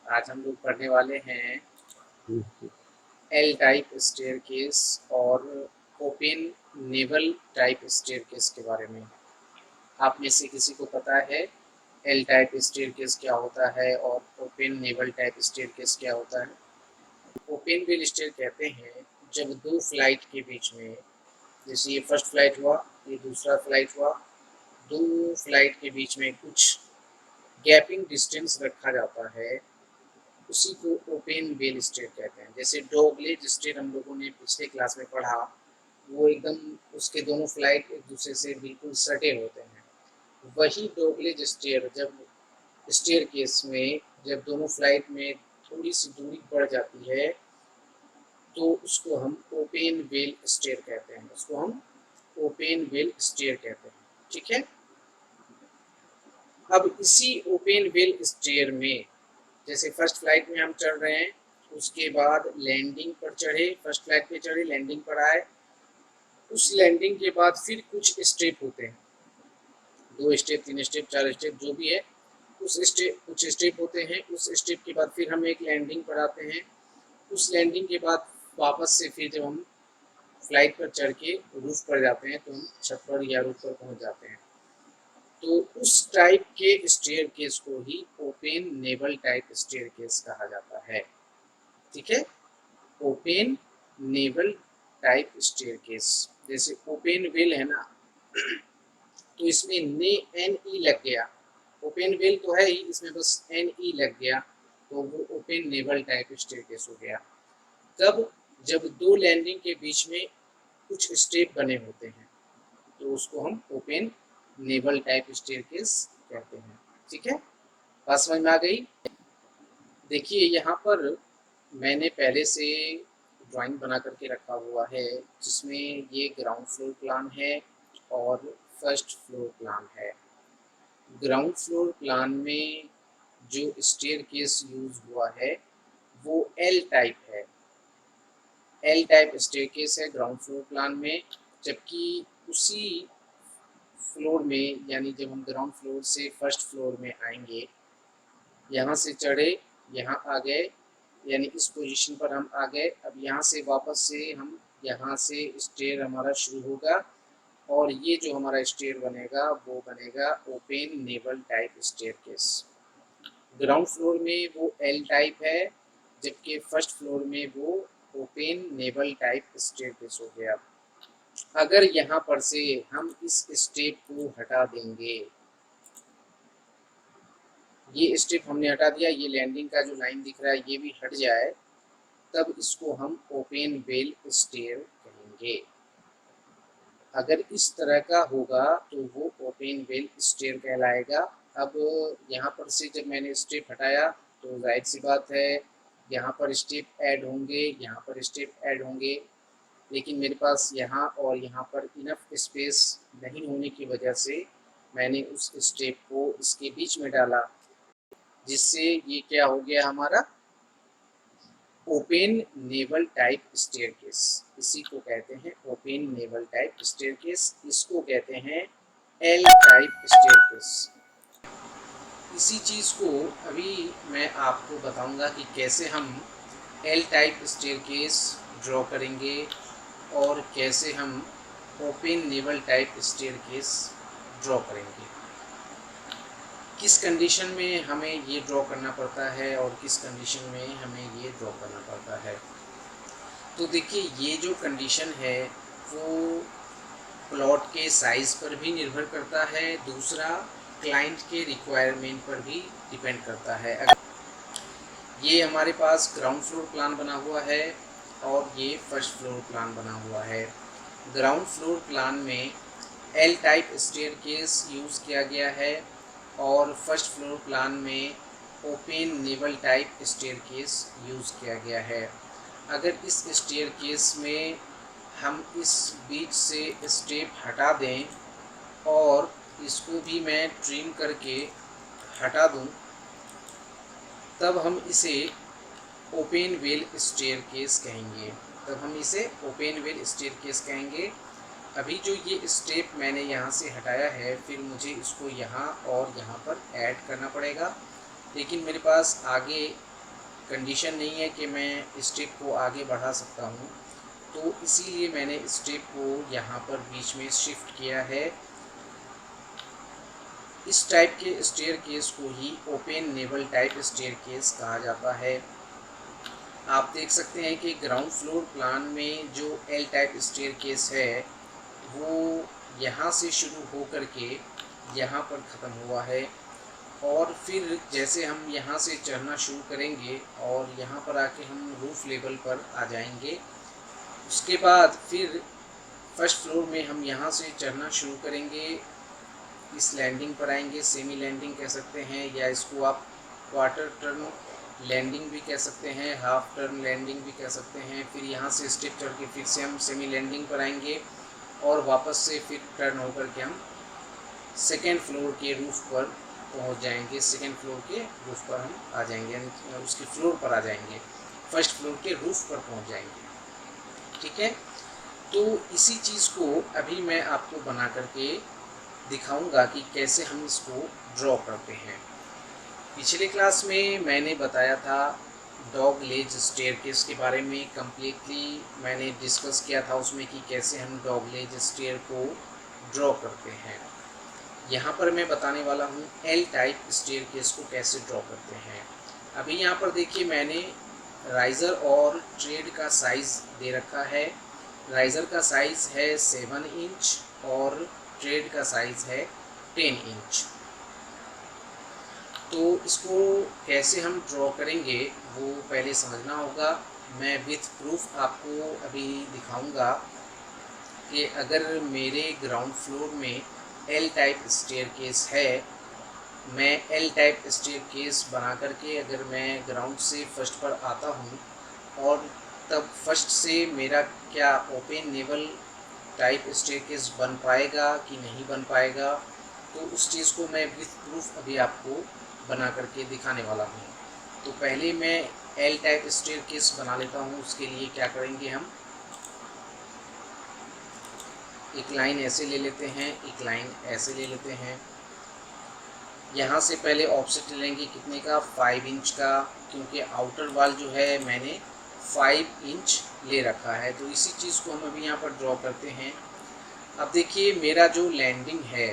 आज हम लोग पढ़ने वाले हैं एल टाइप स्टेयरकेस और ओपन नेवल टाइप स्टेयरकेस के बारे में। आप में से किसी को पता है एल टाइप स्टेयरकेस क्या होता है और ओपन नेवल टाइप स्टेयरकेस क्या होता है? ओपन व्हील स्टेयर कहते हैं जब दो फ्लाइट के बीच में, जैसे ये फर्स्ट फ्लाइट हुआ, ये दूसरा फ्लाइट हुआ, दो फ्लाइट के बीच में कुछ गैपिंग डिस्टेंस रखा जाता है, उसी को ओपन व्हील स्टेयर कहते हैं। जैसे डॉगलेग स्टेयर हम लोगों ने पिछले क्लास में पढ़ा, वो एकदम उसके दोनों फ्लाइट एक दूसरे से बिल्कुल सटे होते हैं। वही डॉगलेग स्टेयर जब स्टेयर केस में जब दोनों फ्लाइट में थोड़ी सी दूरी बढ़ जाती है तो उसको हम ओपन व्हील स्टेयर कहते हैं। उसको हम ओपन व्हील स्टेयर कहते हैं। ठीक है। अब इसी ओपन व्हील स्टेयर में, जैसे फर्स्ट फ्लाइट में हम चढ़ रहे हैं, उसके बाद लैंडिंग पर चढ़े, फर्स्ट फ्लाइट पे चढ़े, लैंडिंग पर आए, उस लैंडिंग के बाद फिर कुछ स्टेप होते हैं, 2 स्टेप, 3 स्टेप, 4 स्टेप, जो भी है, उस स्टेप कुछ स्टेप होते हैं। उस स्टेप के बाद फिर हम एक लैंडिंग पर आते हैं। उस लैंडिंग के बाद वापस से फिर जब हम फ्लाइट पर चढ़ के रूफ पर जाते हैं तो हम छत पर या रूफ पर पहुंच जाते हैं। तो उस टाइप के स्टेयर केस को ही open newel type staircase कहा जाता है। ठीक है। Open newel type staircase, जैसे ओपन व्हील है ना, तो इसमें ने एन ई लग गया। ओपन व्हील तो है ही, इसमें बस एन ई लग गया तो वो open newel type staircase हो गया। तब जब दो लैंडिंग के बीच में कुछ स्टेप बने होते हैं तो उसको हम open newel type staircase कहते हैं। ठीक है। बात समझ में आ गई? देखिए यहाँ पर मैंने पहले से ड्राइंग बना करके रखा हुआ है, जिसमें ये ग्राउंड फ्लोर प्लान है और फर्स्ट फ्लोर प्लान है। ग्राउंड फ्लोर प्लान में जो स्टेयर केस यूज हुआ है वो एल टाइप है। एल टाइप स्टेयर केस है ग्राउंड फ्लोर प्लान में, जबकि उसी फ्लोर में, यानी जब हम ग्राउंड फ्लोर से फर्स्ट फ्लोर में आएंगे, यहाँ से चढ़े, यहाँ आ गए, यानी इस पोजीशन पर हम आ गए। अब यहाँ से वापस से हम, यहाँ से स्टेयर हमारा शुरू होगा और ये जो हमारा स्टेयर बनेगा वो बनेगा open newel type staircase. Ground floor में वो एल टाइप है, जबकि फर्स्ट फ्लोर में वो open newel type staircase हो गया। अगर यहाँ पर से हम इस स्टेप को हटा देंगे, ये स्टेप हमने हटा दिया, ये लैंडिंग का जो लाइन दिख रहा है ये भी हट जाए, तब इसको हम ओपन व्हील स्टेयर कहेंगे। अगर इस तरह का होगा तो वो ओपन व्हील स्टेयर कहलाएगा। अब यहाँ पर से जब मैंने स्टेप हटाया तो जाहिर सी बात है यहाँ पर स्टेप ऐड होंगे, यहाँ पर स्टेप ऐड होंगे, लेकिन मेरे पास यहाँ और यहाँ पर इनफ स्पेस नहीं होने की वजह से मैंने उस स्टेप को इसके बीच में डाला, जिससे ये क्या हो गया हमारा ओपन नेवल टाइप स्टेयरकेस। इसी को कहते हैं ओपन नेवल टाइप स्टेयरकेस। इसको कहते हैं एल टाइप स्टेयरकेस। इसी चीज़ को अभी मैं आपको बताऊंगा कि कैसे हम एल टाइप स्टेयरकेस ड्रॉ करेंगे और कैसे हम open newel type staircase draw करेंगे, किस कंडीशन में हमें ये ड्रॉ करना पड़ता है और किस कंडीशन में हमें ये ड्रॉ करना पड़ता है। तो देखिए ये जो कंडीशन है वो प्लॉट के साइज़ पर भी निर्भर करता है, दूसरा क्लाइंट के रिक्वायरमेंट पर भी डिपेंड करता है। अगर ये हमारे पास ग्राउंड फ्लोर प्लान बना हुआ है और ये फर्स्ट फ्लोर प्लान बना हुआ है। ग्राउंड फ्लोर प्लान में एल टाइप स्टेयरकेस यूज़ किया गया है और फर्स्ट फ्लोर प्लान में open newel type staircase use किया गया है। अगर इस स्टेयरकेस में हम इस बीच से स्टेप हटा दें और इसको भी मैं ट्रिम करके हटा दूं, तब हम इसे ओपन व्हील स्टेयरकेस कहेंगे। तब हम इसे ओपन व्हील स्टेयरकेस कहेंगे। अभी जो ये स्टेप मैंने यहाँ से हटाया है, फिर मुझे इसको यहाँ और यहाँ पर ऐड करना पड़ेगा, लेकिन मेरे पास आगे कंडीशन नहीं है कि मैं स्टेप को आगे बढ़ा सकता हूँ, तो इसीलिए मैंने स्टेप को यहाँ पर बीच में शिफ्ट किया है। इस टाइप के स्टेयरकेस को ही ओपन नेवल टाइप स्टेयरकेस कहा जाता है। आप देख सकते हैं कि ग्राउंड फ्लोर प्लान में जो एल टाइप स्टेयरकेस है वो यहाँ से शुरू हो कर के यहाँ पर ख़त्म हुआ है, और फिर जैसे हम यहाँ से चढ़ना शुरू करेंगे और यहाँ पर आके हम रूफ लेवल पर आ जाएंगे। उसके बाद फिर फर्स्ट फ्लोर में हम यहाँ से चढ़ना शुरू करेंगे, इस लैंडिंग पर आएंगे, सेमी लैंडिंग कह सकते हैं, या इसको आप क्वार्टर टर्न लैंडिंग भी कह सकते हैं, हाफ टर्न लैंडिंग भी कह सकते हैं। फिर यहाँ से स्टेप चढ़ के फिर से हम सेमी लैंडिंग पर आएंगे और वापस से फिर टर्न होकर के हम सेकेंड फ्लोर के रूफ पर पहुँच जाएंगे। सेकेंड फ्लोर के रूफ पर हम आ जाएंगे, यानी उसके फ्लोर पर आ जाएंगे, फर्स्ट फ्लोर के रूफ पर पहुँच जाएंगे। ठीक है, तो इसी चीज़ को अभी मैं आपको बना करके दिखाऊंगा कि कैसे हम इसको ड्रॉ करते हैं। पिछले क्लास में मैंने बताया था डॉग लेज स्टेयरकेस के बारे में, कम्प्लीटली मैंने डिस्कस किया था उसमें कि कैसे हम डॉग लेज स्टेयर को ड्रॉ करते हैं। यहाँ पर मैं बताने वाला हूँ एल टाइप स्टेयरकेस को कैसे ड्रॉ करते हैं। अभी यहाँ पर देखिए मैंने राइज़र और ट्रेड का साइज़ दे रखा है। राइज़र का साइज़ है 7 इंच और ट्रेड का साइज़ है 10 इंच। तो इसको कैसे हम ड्रॉ करेंगे वो पहले समझना होगा। मैं विथ प्रूफ आपको अभी दिखाऊंगा कि अगर मेरे ग्राउंड फ्लोर में एल टाइप स्टेयरकेस है, मैं एल टाइप स्टेयरकेस बना करके अगर मैं ग्राउंड से फर्स्ट पर आता हूँ और तब फर्स्ट से मेरा क्या ओपन नेवल टाइप स्टेयरकेस बन पाएगा कि नहीं बन पाएगा, तो उस चीज़ को मैं विथ प्रूफ अभी आपको बना करके दिखाने वाला हूँ। तो पहले मैं एल टाइप स्टेयरकेस बना लेता हूँ। उसके लिए क्या करेंगे, हम एक लाइन ऐसे ले लेते हैं, एक लाइन ऐसे ले लेते हैं। यहाँ से पहले ऑफसेट लेंगे कितने का, 5 इंच का, क्योंकि आउटर वाल जो है मैंने 5 इंच ले रखा है। तो इसी चीज़ को हम अभी यहाँ पर ड्रॉ करते हैं। अब देखिए मेरा जो लैंडिंग है,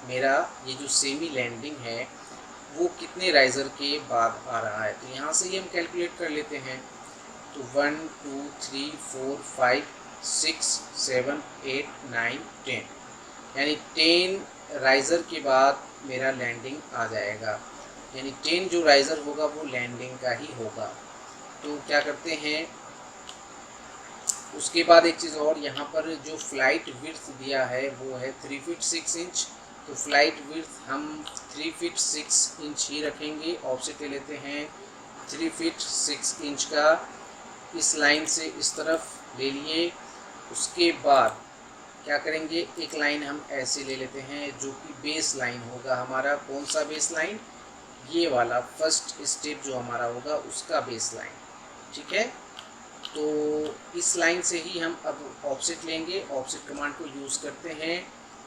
मेरा ये जो सेमी लैंडिंग है वो कितने राइज़र के बाद आ रहा है, तो यहाँ से ही हम कैलकुलेट कर लेते हैं। तो 1 2 3 4 5 6 7 8 9 10, यानी 10 राइज़र के बाद मेरा लैंडिंग आ जाएगा, यानी 10 जो राइज़र होगा वो लैंडिंग का ही होगा। तो क्या करते हैं, उसके बाद एक चीज़ और, यहाँ पर जो फ्लाइट विड्थ दिया है वो है 3 फीट 6 इंच। तो फ्लाइट विड्थ हम 3 फीट 6 इंच ही रखेंगे। ऑफसेट ले लेते हैं 3 फीट 6 इंच का, इस लाइन से इस तरफ ले लिए। उसके बाद क्या करेंगे, एक लाइन हम ऐसे ले लेते हैं जो कि बेस लाइन होगा हमारा। कौन सा बेस लाइन, ये वाला फर्स्ट स्टेप जो हमारा होगा उसका बेस लाइन। ठीक है, तो इस लाइन से ही हम अब ऑफसेट लेंगे। ऑफसेट कमांड को यूज़ करते हैं,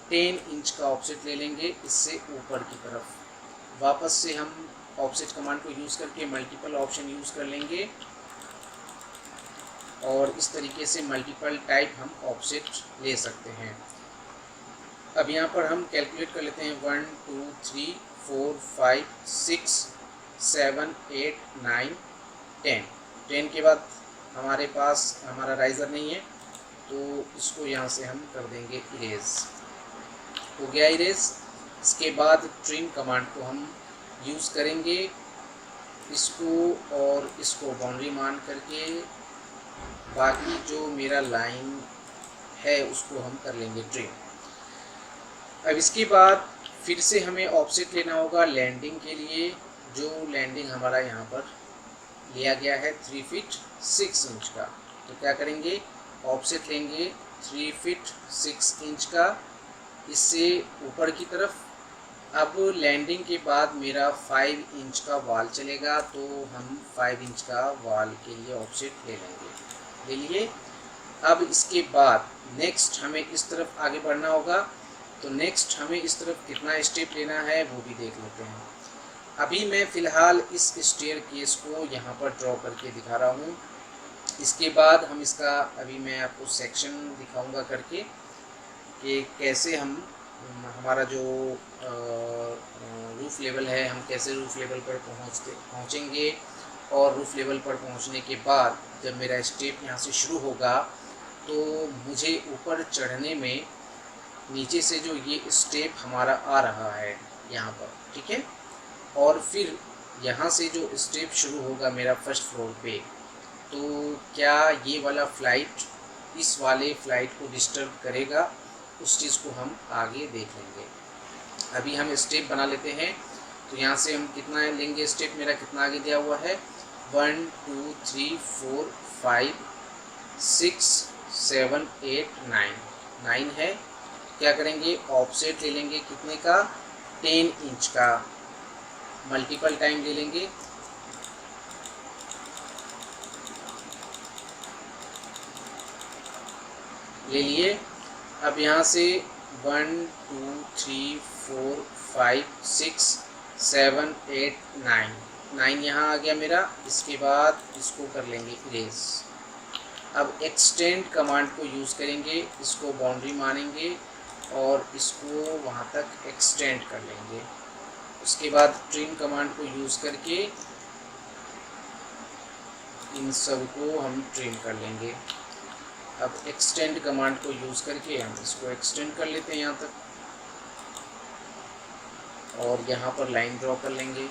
10 इंच का ऑफसेट ले लेंगे इससे ऊपर की तरफ। वापस से हम ऑफसेट कमांड को यूज़ करके मल्टीपल ऑप्शन यूज़ कर लेंगे और इस तरीके से मल्टीपल टाइप हम ऑफसेट ले सकते हैं। अब यहाँ पर हम कैलकुलेट कर लेते हैं 1 2 3 4 5 6 7 8 9 10। 10 के बाद हमारे पास हमारा राइज़र नहीं है, तो इसको यहाँ से हम कर देंगे इरेज। हो गया इरेज। इसके बाद ट्रिम कमांड को हम यूज़ करेंगे, इसको और इसको बाउंड्री मान करके बाकी जो मेरा लाइन है उसको हम कर लेंगे ट्रिम। अब इसके बाद फिर से हमें ऑफसेट लेना होगा लैंडिंग के लिए, जो लैंडिंग हमारा यहाँ पर लिया गया है 3 फीट 6 इंच का। तो क्या करेंगे, ऑफसेट लेंगे 3 फीट 6 इंच का, इससे ऊपर की तरफ। अब लैंडिंग के बाद मेरा 5 इंच का वाल चलेगा, तो हम 5 इंच का वाल के लिए ऑफसेट ले लेंगे, ले लिए। अब इसके बाद नेक्स्ट हमें इस तरफ आगे बढ़ना होगा, तो नेक्स्ट हमें इस तरफ कितना स्टेप लेना है वो भी देख लेते हैं। अभी मैं फ़िलहाल इस स्टेयर केस को यहाँ पर ड्रॉ करके दिखा रहा हूँ। इसके बाद हम इसका अभी मैं आपको सेक्शन दिखाऊंगा करके कि कैसे हम हमारा जो रूफ़ लेवल है, हम कैसे रूफ़ लेवल पर पहुँचेंगे, और रूफ़ लेवल पर पहुँचने के बाद जब मेरा स्टेप यहाँ से शुरू होगा तो मुझे ऊपर चढ़ने में नीचे से जो ये स्टेप हमारा आ रहा है यहाँ पर, ठीक है, और फिर यहाँ से जो स्टेप शुरू होगा मेरा फर्स्ट फ्लोर पे, तो क्या ये वाला फ़्लाइट इस वाले फ़्लाइट को डिस्टर्ब करेगा, उस चीज़ को हम आगे देख लेंगे। अभी हम स्टेप बना लेते हैं। तो यहाँ से हम कितना लेंगे स्टेप, मेरा कितना आगे दिया हुआ है 1 2 3 4 5 6 7 8 9 है। क्या करेंगे, ऑफसेट ले लेंगे कितने का, 10 इंच का, मल्टीपल टाइम ले लेंगे। ले लिए। अब यहाँ से 1 2 3 4 5 6 7 8 9 यहाँ आ गया मेरा। इसके बाद इसको कर लेंगे इरेज। अब एक्सटेंड कमांड को यूज़ करेंगे, इसको बाउंड्री मानेंगे और इसको वहाँ तक एक्सटेंड कर लेंगे। उसके बाद ट्रिम कमांड को यूज़ करके इन सब को हम ट्रिम कर लेंगे। अब एक्सटेंड कमांड को यूज़ करके हम इसको एक्सटेंड कर लेते हैं यहाँ तक, और यहाँ पर लाइन ड्रॉ कर लेंगे।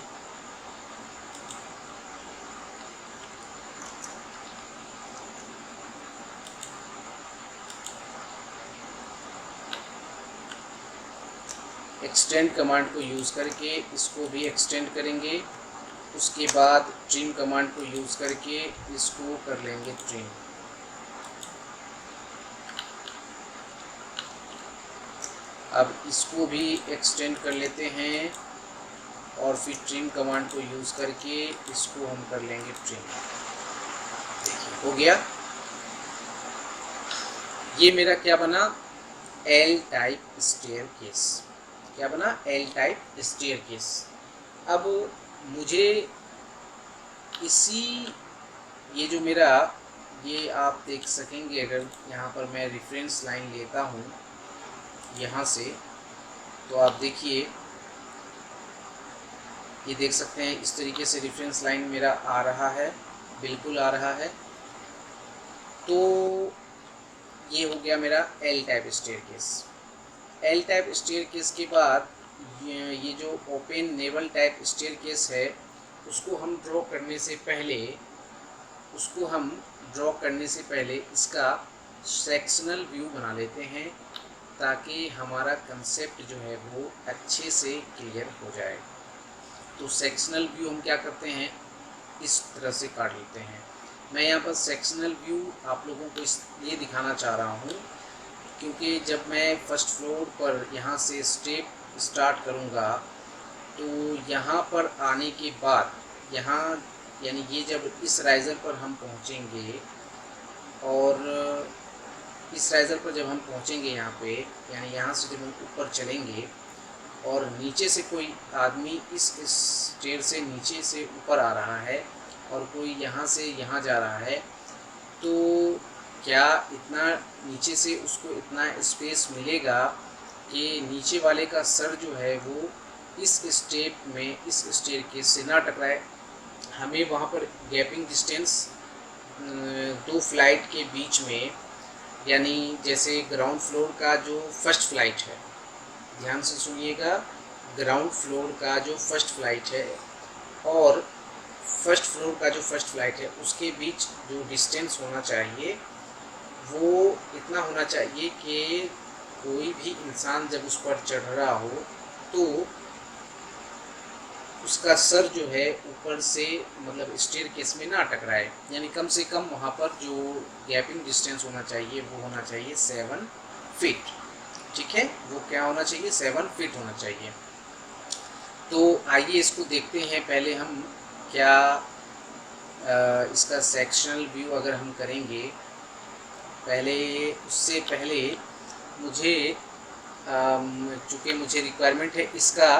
एक्सटेंड कमांड को यूज़ करके इसको भी एक्सटेंड करेंगे। उसके बाद ट्रिम कमांड को यूज़ करके इसको कर लेंगे ट्रिम। अब इसको भी एक्सटेंड कर लेते हैं और फिर ट्रिम कमांड को यूज़ करके इसको हम कर लेंगे ट्रिम। देखिए हो गया। ये मेरा क्या बना, एल टाइप स्टेयर केस। क्या बना, एल टाइप स्टेयर केस। अब मुझे इसी ये जो मेरा ये आप देख सकेंगे, अगर यहाँ पर मैं रेफरेंस लाइन लेता हूँ यहाँ से, तो आप देखिए ये देख सकते हैं इस तरीके से रेफरेंस लाइन मेरा आ रहा है, बिल्कुल आ रहा है। तो ये हो गया मेरा L type staircase. L type staircase के बाद ये जो open newel type staircase है उसको हम ड्रॉ करने से पहले इसका सेक्शनल व्यू बना लेते हैं, ताकि हमारा कंसेप्ट जो है वो अच्छे से क्लियर हो जाए। तो सेक्शनल व्यू हम क्या करते हैं, इस तरह से काट लेते हैं। मैं यहाँ पर सेक्शनल व्यू आप लोगों को इसलिए दिखाना चाह रहा हूँ क्योंकि जब मैं फर्स्ट फ्लोर पर यहाँ से स्टेप स्टार्ट करूँगा तो यहाँ पर आने के बाद यहाँ यानी ये जब इस राइज़र पर हम पहुँचेंगे, और इस राइज़र पर जब हम पहुँचेंगे यहाँ पे, यानी यहाँ से जब हम ऊपर चलेंगे और नीचे से कोई आदमी इस स्टेयर से नीचे से ऊपर आ रहा है और कोई यहाँ से यहाँ जा रहा है, तो क्या इतना नीचे से उसको इतना स्पेस मिलेगा कि नीचे वाले का सर जो है वो इस स्टेप में इस स्टेयर केस से ना टकराए। हमें वहाँ पर गैपिंग डिस्टेंस दो फ्लाइट के बीच में, यानी जैसे ग्राउंड फ्लोर का जो फर्स्ट फ्लाइट है, ध्यान से सुनिएगा, ग्राउंड फ्लोर का जो फर्स्ट फ्लाइट है और फर्स्ट फ्लोर का जो फर्स्ट फ्लाइट है उसके बीच जो डिस्टेंस होना चाहिए वो इतना होना चाहिए कि कोई भी इंसान जब उस पर चढ़ रहा हो तो उसका सर जो है ऊपर से मतलब स्टेयर केस में ना टकराए। यानी कम से कम वहाँ पर जो गैपिंग डिस्टेंस होना चाहिए वो होना चाहिए 7 फीट। ठीक है, वो क्या होना चाहिए, 7 फीट होना चाहिए। तो आइए इसको देखते हैं। पहले हम क्या इसका सेक्शनल व्यू अगर हम करेंगे, उससे पहले मुझे चूँकि मुझे रिक्वायरमेंट है इसका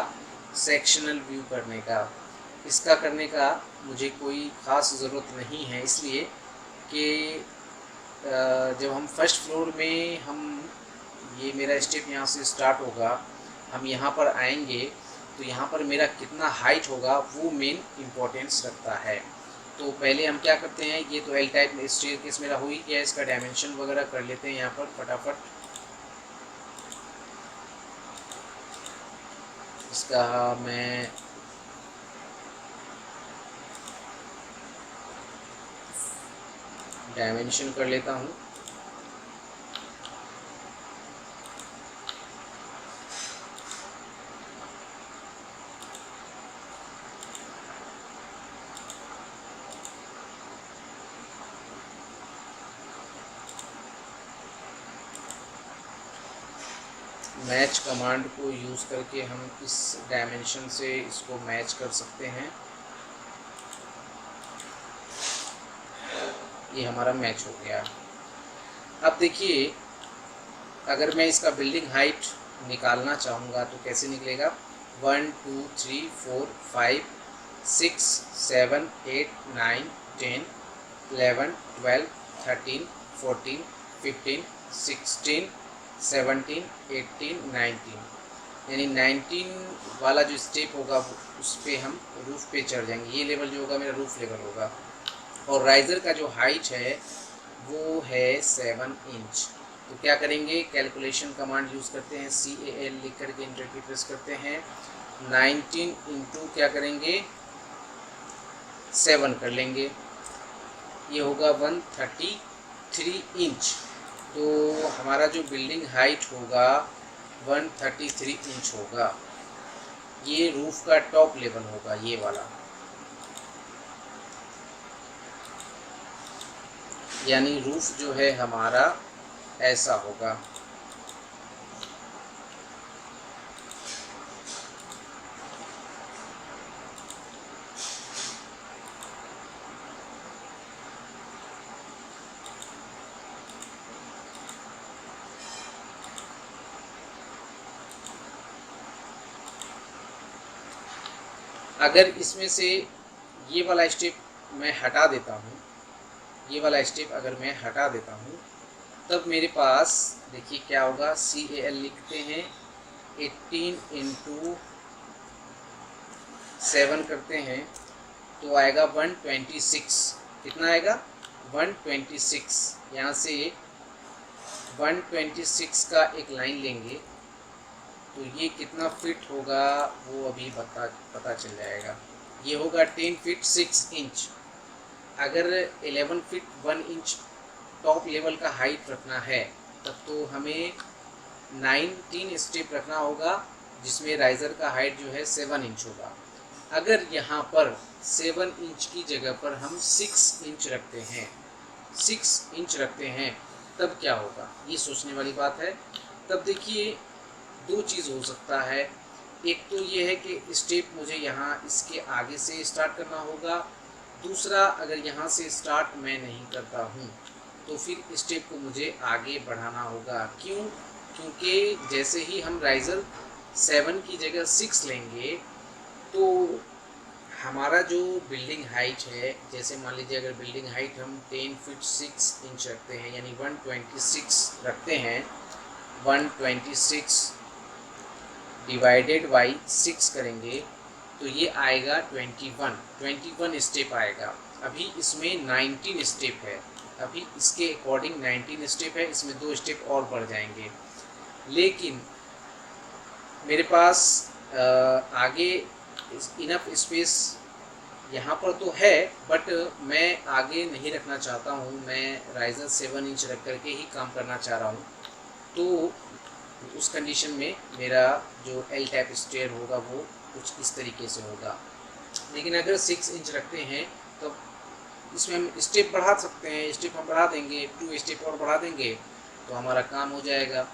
सेक्शनल व्यू करने का। इसका करने का मुझे कोई ख़ास ज़रूरत नहीं है, इसलिए कि जब हम फर्स्ट फ्लोर में ये मेरा स्टेप यहाँ से स्टार्ट होगा, हम यहाँ पर आएंगे तो यहाँ पर मेरा कितना हाइट होगा वो मेन इम्पोर्टेंस रखता है। तो पहले हम क्या करते हैं, ये तो एल टाइप में स्टेयरकेस मेरा हो ही गया, इसका डायमेंशन वगैरह कर लेते हैं यहाँ पर फटाफट। इसका मैं डायमेंशन कर लेता हूँ। मैच कमांड को यूज़ करके हम इस डायमेंशन से इसको मैच कर सकते हैं। ये हमारा मैच हो गया। अब देखिए, अगर मैं इसका बिल्डिंग हाइट निकालना चाहूँगा तो कैसे निकलेगा। 1 2 3 4 5 6 7 8 9 10 11 12 13 14 15 16 17 18 19, यानी 19 वाला जो स्टेप होगा उस पर हम रूफ पे चढ़ जाएंगे। ये लेवल जो होगा मेरा रूफ लेवल होगा। और राइज़र का जो हाइट है वो है 7 इंच। तो क्या करेंगे, कैलकुलेशन कमांड यूज़ करते हैं, CAL लिख करके इंटर की प्रेस करते हैं। 19 इंटू क्या करेंगे 7 कर लेंगे, ये होगा 133 इंच। तो हमारा जो बिल्डिंग हाइट होगा 133 इंच होगा। ये रूफ का टॉप लेवल होगा, ये वाला, यानी रूफ जो है हमारा ऐसा होगा। अगर इसमें से ये वाला स्टेप मैं हटा देता हूँ, ये वाला स्टेप अगर मैं हटा देता हूँ, तब मेरे पास देखिए क्या होगा। CAL लिखते हैं, 18 इंटू 7 करते हैं तो आएगा 126। कितना आएगा 126। यहाँ से 126 का एक लाइन लेंगे तो ये कितना फिट होगा वो अभी पता चल जाएगा। ये होगा 10 फीट 6 इंच। अगर 11 फीट 1 इंच टॉप लेवल का हाइट रखना है तब तो हमें 19 स्टेप रखना होगा, जिसमें राइज़र का हाइट जो है 7 इंच होगा। अगर यहाँ पर 7 इंच की जगह पर हम 6 इंच रखते हैं, 6 इंच रखते हैं, तब क्या होगा, ये सोचने वाली बात है। तब देखिए दो चीज़ हो सकता है। एक तो ये है कि स्टेप मुझे यहाँ इसके आगे से स्टार्ट करना होगा। दूसरा, अगर यहाँ से स्टार्ट मैं नहीं करता हूँ तो फिर स्टेप को मुझे आगे बढ़ाना होगा। क्यों? क्योंकि जैसे ही हम राइज़र 7 की जगह 6 लेंगे तो हमारा जो बिल्डिंग हाइट है, जैसे मान लीजिए अगर बिल्डिंग हाइट हम 10 फीट 6 इंच रखते हैं, यानी 126 रखते हैं, 126 डिवाइडेड बाई 6 करेंगे तो ये आएगा 21 स्टेप आएगा। अभी इसमें 19 स्टेप है, अभी इसके अकॉर्डिंग 19 स्टेप है, इसमें 2 स्टेप और बढ़ जाएंगे। लेकिन मेरे पास आगे इनफ स्पेस यहाँ पर तो है, बट मैं आगे नहीं रखना चाहता हूँ। मैं राइज़र 7 इंच रख करके ही काम करना चाह रहा हूँ। तो उस कंडीशन में मेरा जो एल टाइप स्टेयर होगा वो कुछ इस तरीके से होगा। लेकिन अगर 6 इंच रखते हैं तो इसमें हम स्टेप बढ़ा सकते हैं, स्टेप हम बढ़ा देंगे, 2 स्टेप और बढ़ा देंगे तो हमारा काम हो जाएगा।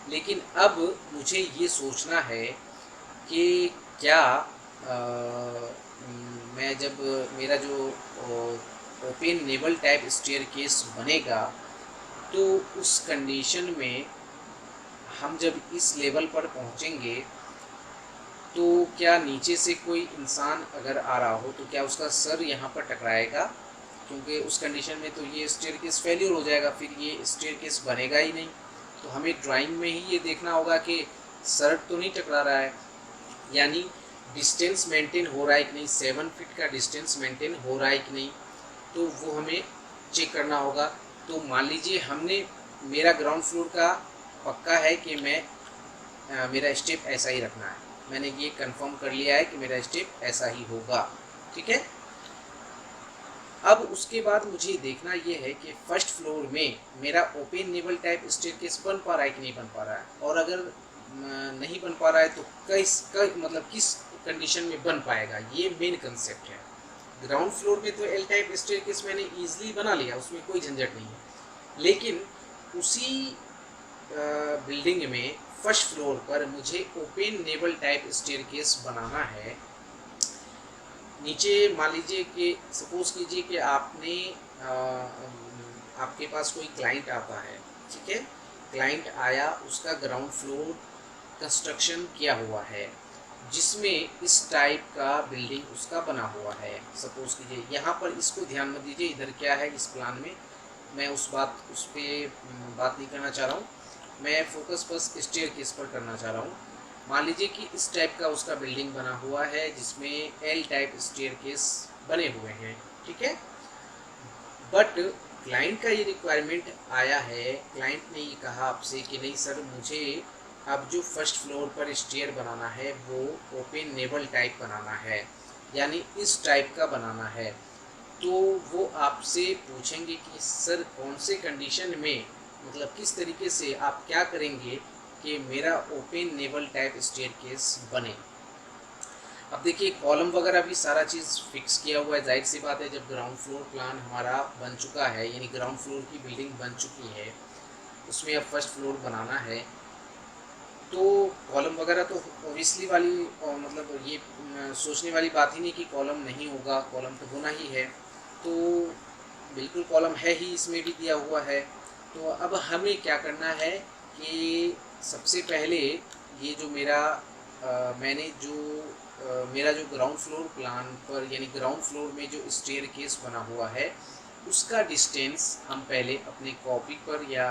लेकिन अब मुझे ये सोचना है कि क्या मैं जब मेरा जो ओपन नेबल टाइप स्टेयर केस बनेगा तो उस कंडीशन में हम जब इस लेवल पर पहुंचेंगे तो क्या नीचे से कोई इंसान अगर आ रहा हो तो क्या उसका सर यहाँ पर टकराएगा? क्योंकि उस कंडीशन में तो ये स्टेयरकेस फेल्यूर हो जाएगा, फिर ये स्टेयरकेस बनेगा ही नहीं। तो हमें ड्राइंग में ही ये देखना होगा कि सर तो नहीं टकरा रहा है, यानी डिस्टेंस मेंटेन हो रहा है कि नहीं, 7 फीट का डिस्टेंस मेंटेन हो रहा है कि नहीं, तो वो हमें चेक करना होगा। तो मान लीजिए हमने, मेरा ग्राउंड फ्लोर का पक्का है कि मेरा स्टेप ऐसा ही रखना है, मैंने ये कंफर्म कर लिया है कि मेरा स्टेप ऐसा ही होगा, ठीक है। अब उसके बाद मुझे देखना ये है कि फर्स्ट फ्लोर में मेरा ओपन नेवल टाइप स्टेयरकेस बन पा रहा है कि नहीं बन पा रहा है, और अगर नहीं बन पा रहा है तो मतलब किस कंडीशन में बन पाएगा, ये मेन कंसेप्ट है। ग्राउंड फ्लोर में तो एल टाइप स्टेयरकेस मैंने ईजिली बना लिया, उसमें कोई झंझट नहीं है, लेकिन उसी बिल्डिंग में फर्स्ट फ्लोर पर मुझे ओपन नेवल टाइप स्टेयरकेस बनाना है। नीचे मान लीजिए कि सपोज कीजिए कि आपके पास कोई क्लाइंट आता है, ठीक है, क्लाइंट आया, उसका ग्राउंड फ्लोर कंस्ट्रक्शन किया हुआ है जिसमें इस टाइप का बिल्डिंग उसका बना हुआ है। सपोज कीजिए, यहाँ पर इसको ध्यान मत दीजिए, इधर क्या है इस प्लान में, मैं उस पर बात नहीं करना चाह रहा हूँ, मैं फोकस बस स्टेयरकेस पर करना चाह रहा हूँ। मान लीजिए कि इस टाइप का उसका बिल्डिंग बना हुआ है जिसमें एल टाइप स्टेयरकेस बने हुए हैं, ठीक है। बट क्लाइंट का ये रिक्वायरमेंट आया है, क्लाइंट ने ये कहा आपसे कि नहीं सर, मुझे अब जो फर्स्ट फ्लोर पर स्टेयर बनाना है वो ओपन नेवल टाइप बनाना है, यानी इस टाइप का बनाना है। तो वो आपसे पूछेंगे कि सर कौन से कंडीशन में, मतलब किस तरीके से आप क्या करेंगे कि मेरा ओपन नेवल टाइप स्टेयरकेस बने। अब देखिए, कॉलम वगैरह भी सारा चीज़ फिक्स किया हुआ है, जाहिर सी बात है, जब ग्राउंड फ्लोर प्लान हमारा बन चुका है, यानी ग्राउंड फ्लोर की बिल्डिंग बन चुकी है, उसमें अब फर्स्ट फ्लोर बनाना है, तो कॉलम वगैरह तो ओबियसली वाली मतलब ये सोचने वाली बात ही नहीं कि कॉलम नहीं होगा, कॉलम तो होना ही है। तो बिल्कुल कॉलम है ही, इसमें भी दिया हुआ है। तो अब हमें क्या करना है कि सबसे पहले ये जो मैंने जो मेरा जो ग्राउंड फ्लोर प्लान पर, यानी ग्राउंड फ्लोर में जो स्टेयरकेस बना हुआ है, उसका डिस्टेंस हम पहले अपने कॉपी पर या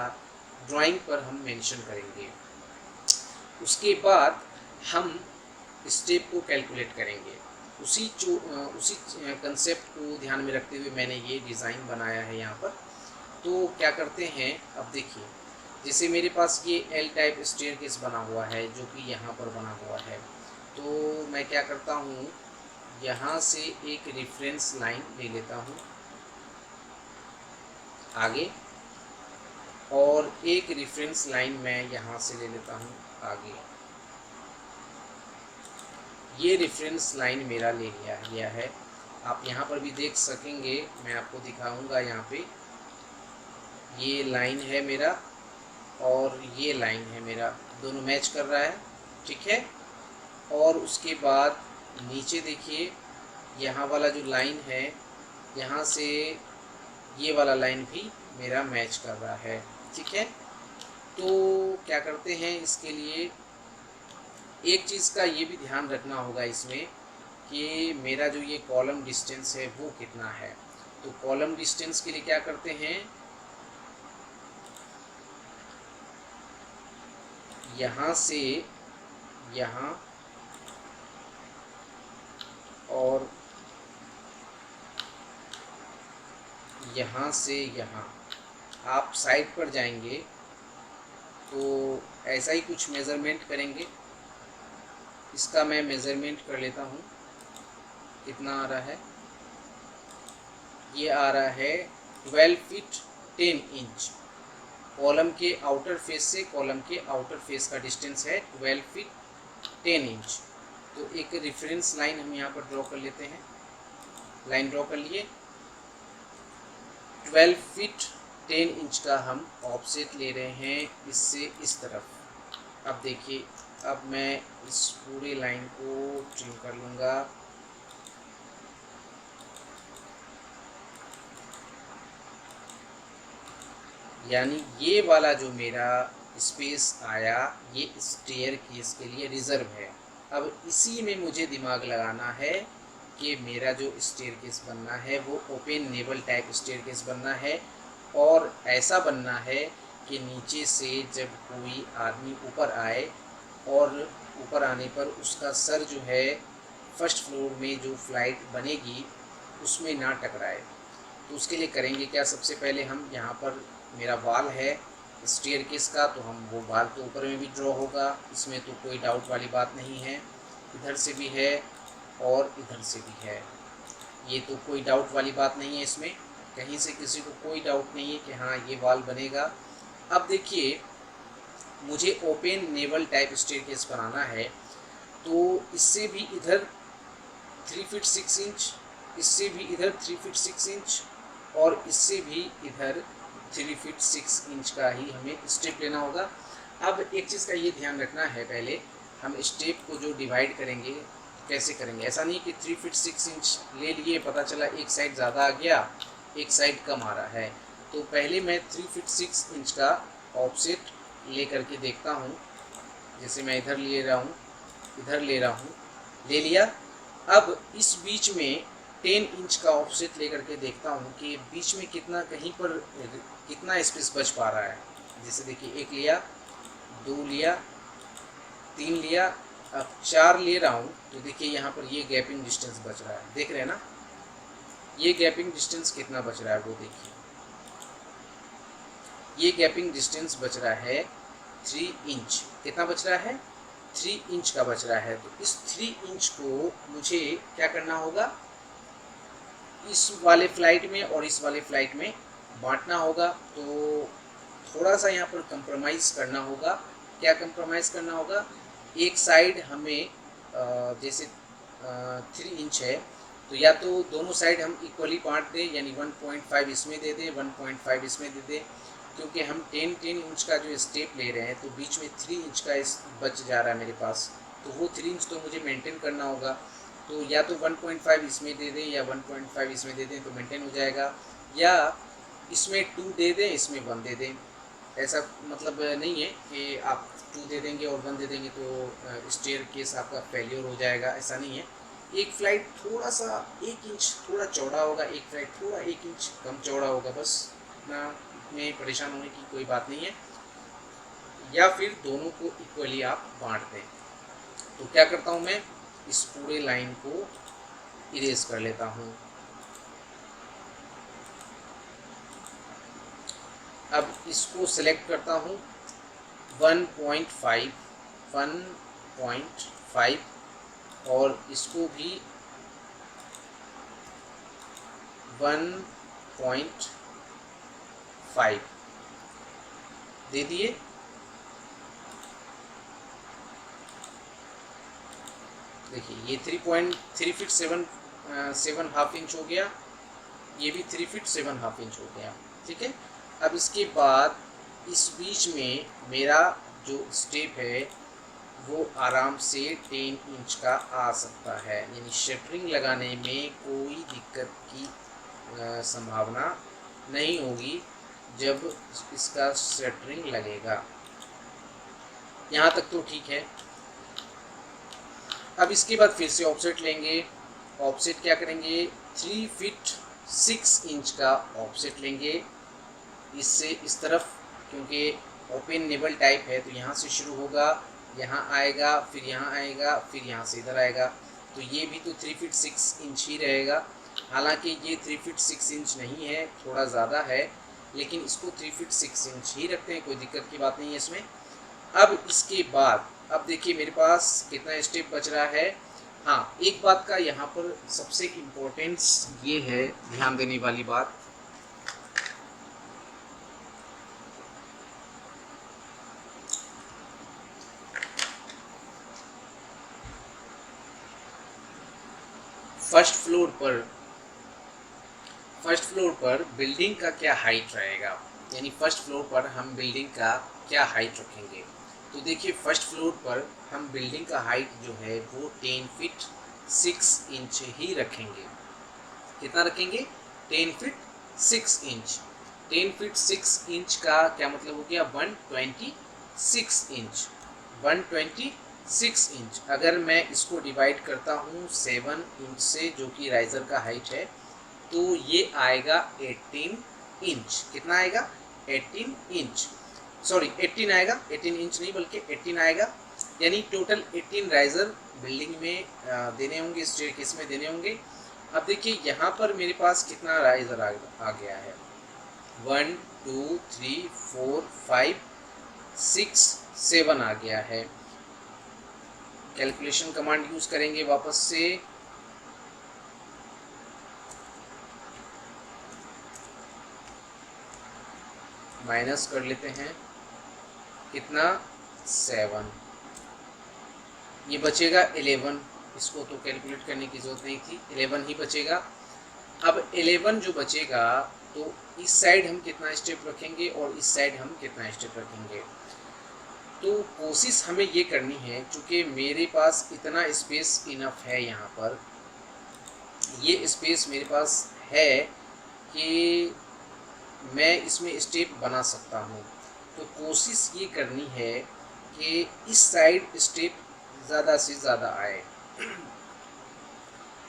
ड्राइंग पर हम मेंशन करेंगे। उसके बाद हम स्टेप को कैलकुलेट करेंगे। उसी कंसेप्ट को ध्यान में रखते हुए मैंने ये डिज़ाइन बनाया है यहाँ पर। तो क्या करते हैं, अब देखिए, जैसे मेरे पास ये एल टाइप स्टेयरकेस बना हुआ है जो कि यहाँ पर बना हुआ है, तो मैं क्या करता हूँ, यहाँ से एक रेफरेंस लाइन ले लेता हूँ आगे, और एक रेफरेंस लाइन मैं यहाँ से ले लेता हूँ आगे। ये रेफरेंस लाइन मेरा ले लिया है, आप यहाँ पर भी देख सकेंगे, मैं आपको दिखाऊंगा। यहाँ पे ये लाइन है मेरा और ये लाइन है मेरा, दोनों मैच कर रहा है, ठीक है। और उसके बाद नीचे देखिए, यहाँ वाला जो लाइन है, यहाँ से ये वाला लाइन भी मेरा मैच कर रहा है, ठीक है। तो क्या करते हैं, इसके लिए एक चीज़ का ये भी ध्यान रखना होगा इसमें कि मेरा जो ये कॉलम डिस्टेंस है वो कितना है। तो कॉलम डिस्टेंस के लिए क्या करते हैं, यहाँ से यहाँ और यहाँ से यहाँ, आप साइड पर जाएंगे तो ऐसा ही कुछ मेज़रमेंट करेंगे। इसका मैं मेज़रमेंट कर लेता हूँ, कितना आ रहा है, ये आ रहा है 12 फीट 10 इंच। कॉलम के आउटर फेस से कॉलम के आउटर फेस का डिस्टेंस है 12 फीट 10 इंच। तो एक रेफरेंस लाइन हम यहाँ पर ड्रॉ कर लेते हैं, लाइन ड्रॉ कर लिए, 12 फीट 10 इंच का हम ऑफसेट ले रहे हैं इससे इस तरफ। अब देखिए, अब मैं इस पूरे लाइन को ट्रिम कर लूँगा। यानी ये वाला जो मेरा स्पेस आया, ये स्टेयरकेस के लिए रिजर्व है, अब इसी में मुझे दिमाग लगाना है कि मेरा जो स्टेयरकेस बनना है वो ओपन नेवल टाइप स्टेयरकेस बनना है, और ऐसा बनना है कि नीचे से जब कोई आदमी ऊपर आए और ऊपर आने पर उसका सर जो है फर्स्ट फ्लोर में जो फ्लाइट बनेगी उसमें ना टकराए। तो उसके लिए करेंगे क्या, सबसे पहले हम यहाँ पर मेरा वाल है स्टेयरकेस का, तो हम वो वाल तो ऊपर में भी ड्रॉ होगा, इसमें तो कोई डाउट वाली बात नहीं है। इधर से भी है और इधर से भी है, ये तो कोई डाउट वाली बात नहीं है, इसमें कहीं से किसी को कोई डाउट नहीं है कि हाँ ये वाल बनेगा। अब देखिए मुझे ओपन नेवल टाइप स्टेयरकेस बनाना है, तो इससे भी इधर 3 फीट 6 इंच, इससे भी इधर 3 फीट 6 इंच, और इससे भी इधर 3 फीट 6 इंच का ही हमें स्टेप लेना होगा। अब एक चीज़ का ये ध्यान रखना है, पहले हम स्टेप को जो डिवाइड करेंगे कैसे करेंगे, ऐसा नहीं कि 3 फीट 6 इंच ले लिए, पता चला एक साइड ज़्यादा आ गया एक साइड कम आ रहा है। तो पहले मैं 3 फीट 6 इंच का ऑफसेट ले करके देखता हूँ, जैसे मैं इधर ले रहा हूँ, इधर ले रहा हूँ, ले लिया। अब इस बीच में 10 इंच का ऑफसेट लेकर के देखता हूँ कि बीच में कितना, कहीं पर कितना स्पेस बच पा रहा है। जैसे देखिए 1 लिया, 2 लिया, 3 लिया, अब 4 ले रहा हूँ, तो देखिए यहाँ पर ये गैपिंग डिस्टेंस बच रहा है, देख रहे हैं ना, ये गैपिंग डिस्टेंस कितना बच रहा है वो देखिए, ये गैपिंग डिस्टेंस बच रहा है 3 इंच। कितना बच रहा है, 3 इंच का बच रहा है। तो इस 3 इंच को मुझे क्या करना होगा, इस वाले फ्लाइट में और इस वाले फ्लाइट में बांटना होगा। तो थोड़ा सा यहाँ पर कंप्रोमाइज़ करना होगा। क्या कंप्रोमाइज़ करना होगा, एक साइड हमें जैसे 3 इंच है, तो या तो दोनों साइड हम इक्वली बांट दें, यानी 1.5 इसमें दे दें, 1.5 इसमें दे दें, क्योंकि हम 10 इंच का जो स्टेप ले रहे हैं तो बीच में 3 इंच का बच जा रहा है मेरे पास, तो वो 3 इंच तो मुझे मेंटेन करना होगा। तो या तो 1.5 इसमें दे दें या 1.5 इसमें दे दें तो मेंटेन हो जाएगा, या इसमें 2 दे दें इसमें 1 दे दें। ऐसा मतलब नहीं है कि आप 2 दे देंगे और 1 दे देंगे तो स्टेयरकेस आपका फेलियर हो जाएगा, ऐसा नहीं है। एक फ्लाइट थोड़ा सा 1 इंच थोड़ा चौड़ा होगा, एक फ्लाइट थोड़ा 1 इंच कम चौड़ा होगा, बस ना में परेशान होने की कोई बात नहीं है। या फिर दोनों को इक्वली आप बांट दें। तो क्या करता हूँ मैं, इस पूरे लाइन को इरेज कर लेता हूँ। अब इसको सिलेक्ट करता हूँ 1.5 और इसको भी 1.5 दे दिए। देखिए ये 3 फीट 7 हाफ इंच हो गया, ये भी 3 फीट 7 हाफ इंच हो गया, ठीक है। अब इसके बाद इस बीच में मेरा जो स्टेप है वो आराम से 10 इंच का आ सकता है, यानी शटरिंग लगाने में कोई दिक्कत की संभावना नहीं होगी जब इसका शटरिंग लगेगा। यहाँ तक तो ठीक है। अब इसके बाद फिर से ऑफसेट लेंगे। ऑफसेट क्या करेंगे, 3 फीट 6 इंच का ऑफसेट लेंगे इससे इस तरफ, क्योंकि ओपन नेवल टाइप है तो यहाँ से शुरू होगा, यहाँ आएगा, फिर यहाँ आएगा, फिर यहाँ से इधर आएगा, तो ये भी तो 3 फीट 6 इंच ही रहेगा। हालांकि ये 3 फीट 6 इंच नहीं है, थोड़ा ज़्यादा है, लेकिन इसको 3 फीट 6 इंच ही रखते हैं, कोई दिक्कत की बात नहीं है इसमें। अब इसके बाद अब देखिए मेरे पास कितना स्टेप बच रहा है। हाँ, एक बात का यहाँ पर सबसे इम्पोर्टेंस ये है, ध्यान देने वाली बात, फर्स्ट फ्लोर पर बिल्डिंग का क्या हाइट रहेगा, यानी फर्स्ट फ्लोर पर हम बिल्डिंग का क्या हाइट रखेंगे। तो देखिए फर्स्ट फ्लोर पर हम बिल्डिंग का हाइट जो है वो 10 फीट 6 इंच ही रखेंगे। कितना रखेंगे, 10 फीट 6 इंच। 10 फीट 6 इंच का क्या मतलब हो गया, 126 इंच। 126 6 इंच। अगर मैं इसको डिवाइड करता हूँ 7 इंच से, जो कि राइज़र का हाइट है, तो ये आएगा 18 इंच। कितना आएगा? 18 इंच, सॉरी 18 आएगा, 18 इंच नहीं बल्कि 18 आएगा। यानी टोटल 18 राइज़र बिल्डिंग में देने होंगे, स्टेयरकेस में देने होंगे। अब देखिए यहाँ पर मेरे पास कितना राइज़र आ गया है, 1 2 3 4 5 6 7 आ गया है। कैलकुलेशन कमांड यूज करेंगे वापस से, माइनस कर लेते हैं, कितना? 7। ये बचेगा 11। इसको तो कैलकुलेट करने की ज़रूरत नहीं थी, 11 ही बचेगा। अब 11 जो बचेगा, तो इस साइड हम कितना स्टेप रखेंगे और इस साइड हम कितना स्टेप रखेंगे। तो कोशिश हमें ये करनी है, चूँकि मेरे पास इतना स्पेस इनफ है, यहाँ पर ये स्पेस मेरे पास है कि मैं इसमें स्टेप बना सकता हूँ। तो कोशिश ये करनी है कि इस साइड स्टेप ज़्यादा से ज़्यादा आए,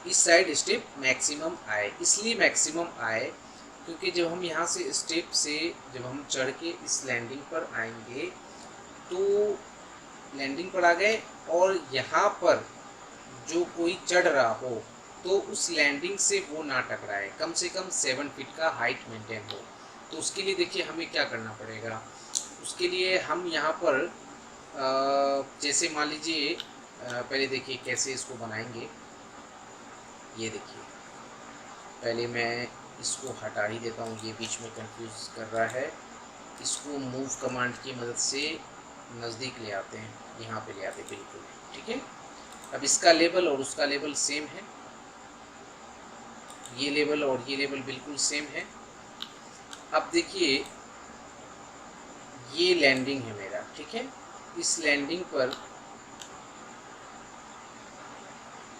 इस साइड स्टेप मैक्सिमम आए। इसलिए मैक्सिमम आए क्योंकि जब हम यहाँ से स्टेप से जब हम चढ़ के इस लैंडिंग पर आएंगे, तो लैंडिंग पर आ गए और यहाँ पर जो कोई चढ़ रहा हो तो उस लैंडिंग से वो ना टकराए, कम से कम 7 फीट का हाइट मेंटेन हो। तो उसके लिए देखिए हमें क्या करना पड़ेगा। उसके लिए हम यहाँ पर जैसे मान लीजिए, पहले देखिए कैसे इसको बनाएंगे। ये देखिए, पहले मैं इसको हटा ही देता हूँ, ये बीच में कंफ्यूज कर रहा है। इसको मूव कमांड की मदद से नज़दीक ले आते हैं, यहाँ पे ले आते हैं, बिल्कुल ठीक है। अब इसका लेवल और उसका लेवल सेम है, ये लेवल और ये लेवल बिल्कुल सेम है। अब देखिए ये लैंडिंग है मेरा, ठीक है। इस लैंडिंग पर,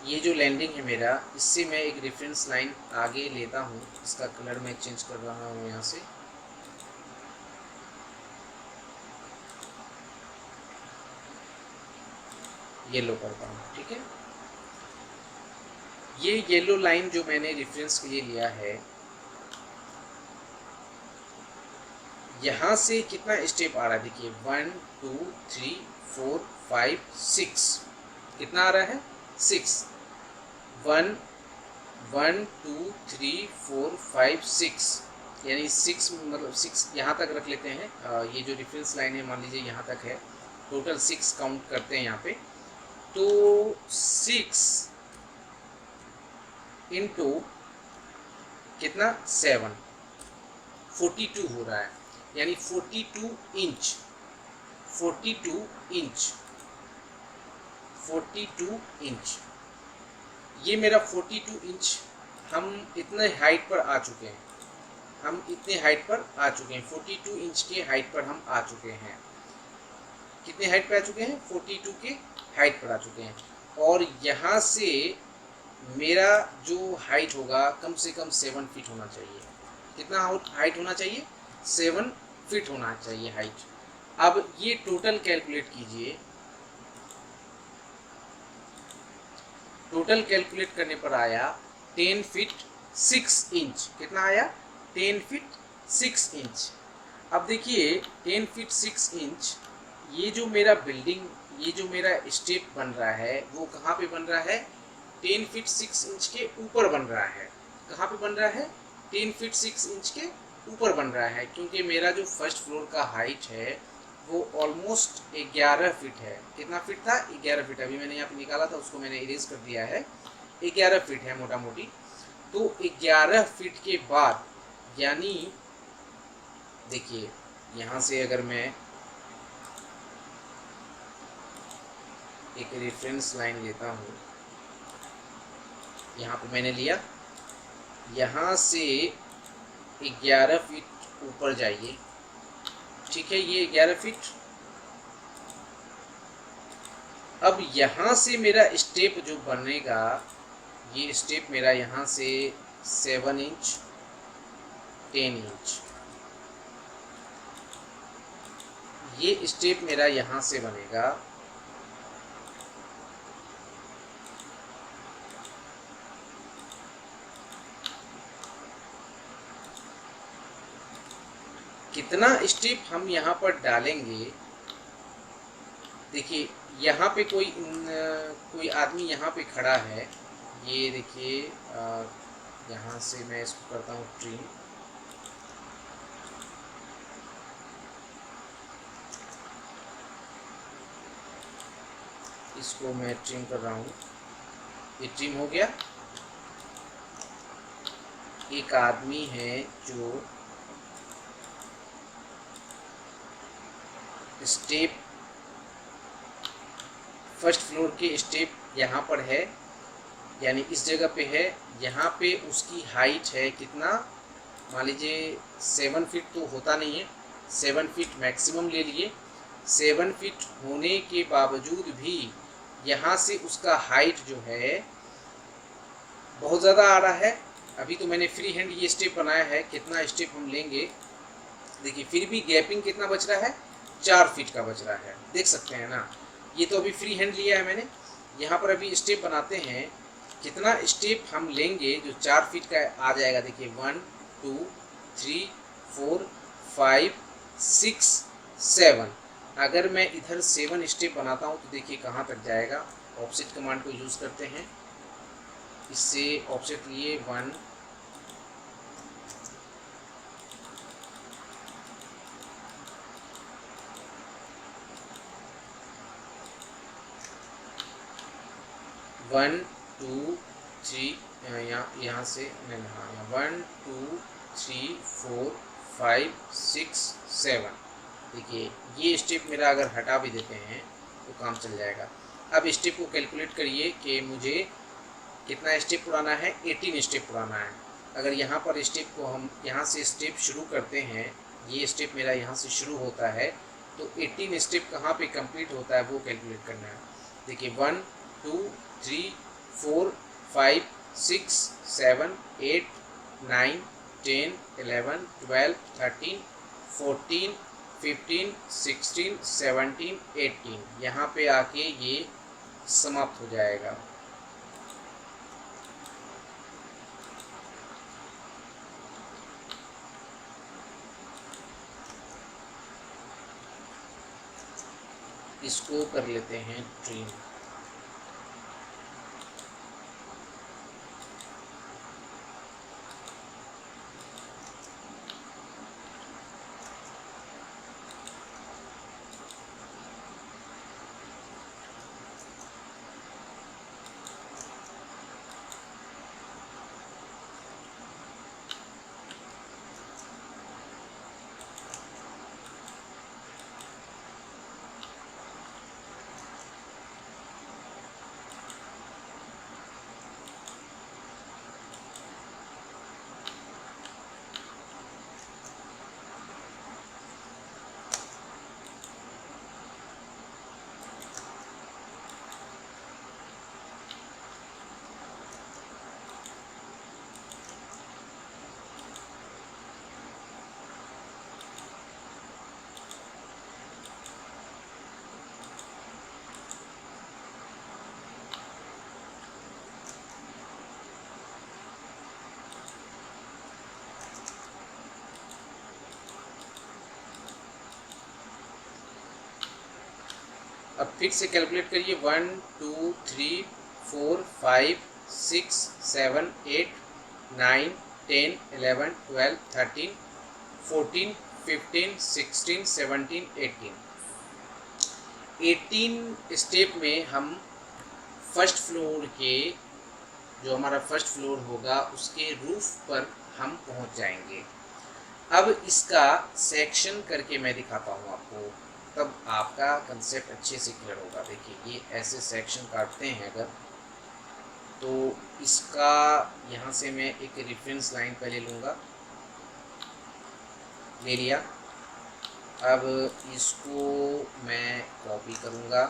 ये जो लैंडिंग है मेरा, इससे मैं एक रेफरेंस लाइन आगे लेता हूँ। इसका कलर मैं चेंज कर रहा हूँ, यहाँ से येलो करता हूँ, ठीक है। ये येलो लाइन जो मैंने रेफरेंस के लिए लिया है, यहाँ से कितना स्टेप आ रहा है देखिए, 1 2 3 4 5 6, कितना आ रहा है? 6। 1 1 2 3 4 5 6, यानी 6 मतलब 6 यहाँ तक रख लेते हैं। ये जो रेफरेंस लाइन है मान लीजिए यहाँ तक है, टोटल 6 काउंट करते हैं यहाँ पे। तो 6 इंटू कितना, 7, 42 हो रहा है, यानी 42 इंच, 42 इंच, 42 इंच। ये मेरा 42 इंच, हम इतने हाइट पर आ चुके हैं, हम इतने हाइट पर आ चुके हैं, 42 इंच के हाइट पर हम आ चुके हैं। कितने हाइट पर आ चुके हैं? 42 के हाइट पर आ चुके हैं। और यहाँ से मेरा जो हाइट होगा कम से कम 7 फीट होना चाहिए। कितना हाइट होना चाहिए? 7 फीट होना चाहिए हाइट। अब ये टोटल कैलकुलेट कीजिए, टोटल कैलकुलेट करने पर आया 10 फीट 6 इंच। कितना आया? 10 फीट 6 इंच। अब देखिए 10 फीट 6 इंच, ये जो मेरा बिल्डिंग, ये जो मेरा स्टेप बन रहा है, वो कहाँ पे बन रहा है? 10 फीट 6 इंच के ऊपर बन रहा है। कहाँ पे बन रहा है? 10 फीट 6 इंच के ऊपर बन रहा है, क्योंकि मेरा जो फर्स्ट फ्लोर का हाइट है वो ऑलमोस्ट 11 फीट है। कितना फीट था? 11 फीट। अभी मैंने यहाँ पे निकाला था, उसको मैंने इरेज कर दिया है। 11 फीट है मोटा मोटी। तो 11 फीट के बाद, यानी देखिए यहाँ से अगर मैं एक रेफरेंस लाइन लेता हूँ, यहाँ पे मैंने लिया, यहाँ से 11 फीट ऊपर जाइए, ठीक है, ये 11 फीट। अब यहाँ से मेरा स्टेप जो बनेगा, ये स्टेप मेरा यहाँ से 7 इंच 10 इंच, ये स्टेप मेरा यहाँ से बनेगा कितना स्टेप हम यहाँ पर डालेंगे, देखिए यहाँ पे कोई आदमी यहाँ पे खड़ा है, ये देखिए यहाँ से मैं इसको करता हूँ ट्रिम, इसको मैं ट्रिम कर रहा हूँ, ये ट्रिम हो गया। एक आदमी है जो स्टेप फर्स्ट फ्लोर के स्टेप यहाँ पर है, यानी इस जगह पे है, यहाँ पे उसकी हाइट है कितना, मान लीजिए 7 फीट तो होता नहीं है, 7 फीट मैक्सिमम ले लिए। 7 फीट होने के बावजूद भी यहाँ से उसका हाइट जो है बहुत ज़्यादा आ रहा है। अभी तो मैंने फ्री हैंड ये स्टेप बनाया है, कितना स्टेप हम लेंगे देखिए, फिर भी गैपिंग कितना बच रहा है, 4 फीट का बच रहा है, देख सकते हैं ना। ये तो अभी फ्री हैंड लिया है मैंने। यहाँ पर अभी स्टेप बनाते हैं, कितना स्टेप हम लेंगे जो 4 फीट का आ जाएगा। देखिए 1 2 3 4 5 6 7, अगर मैं इधर 7 स्टेप बनाता हूँ तो देखिए कहाँ तक जाएगा। ऑफसेट कमांड को यूज़ करते हैं, इससे ऑफसेट लिए 1 1 2 3 यहाँ से नहीं, हाँ 1 2 3 4 5 6 7। देखिए ये स्टेप मेरा अगर हटा भी देते हैं तो काम चल जाएगा। अब स्टेप को कैलकुलेट करिए कि मुझे कितना स्टेप पुराना है, 18 स्टेप पुराना है। अगर यहाँ पर स्टेप को हम यहाँ से स्टेप शुरू करते हैं, ये स्टेप मेरा यहाँ से शुरू होता है, तो 18 स्टेप कहाँ पे कंप्लीट होता है वो कैलकुलेट करना है। देखिए 1 2 3 4 5 6 7 8 9 10 11 12 13 14 15 16 17 18, यहाँ पे आके ये समाप्त हो जाएगा। इसको कर लेते हैं ट्रिम। अब फिर से कैलकुलेट करिए, 1 2 3 4 5 6 7 8 9 10 11 12 13 14 15 16 17 18। 18 स्टेप में हम फर्स्ट फ्लोर के, जो हमारा फर्स्ट फ्लोर होगा उसके रूफ पर हम पहुंच जाएंगे। अब इसका सेक्शन करके मैं दिखाता हूँ आपको, तब आपका कंसेप्ट अच्छे से क्लियर होगा। देखिए ये ऐसे सेक्शन काटते हैं अगर, तो इसका यहाँ से मैं एक रेफरेंस लाइन पहले लूँगा, ले लिया। अब इसको मैं कॉपी करूँगा,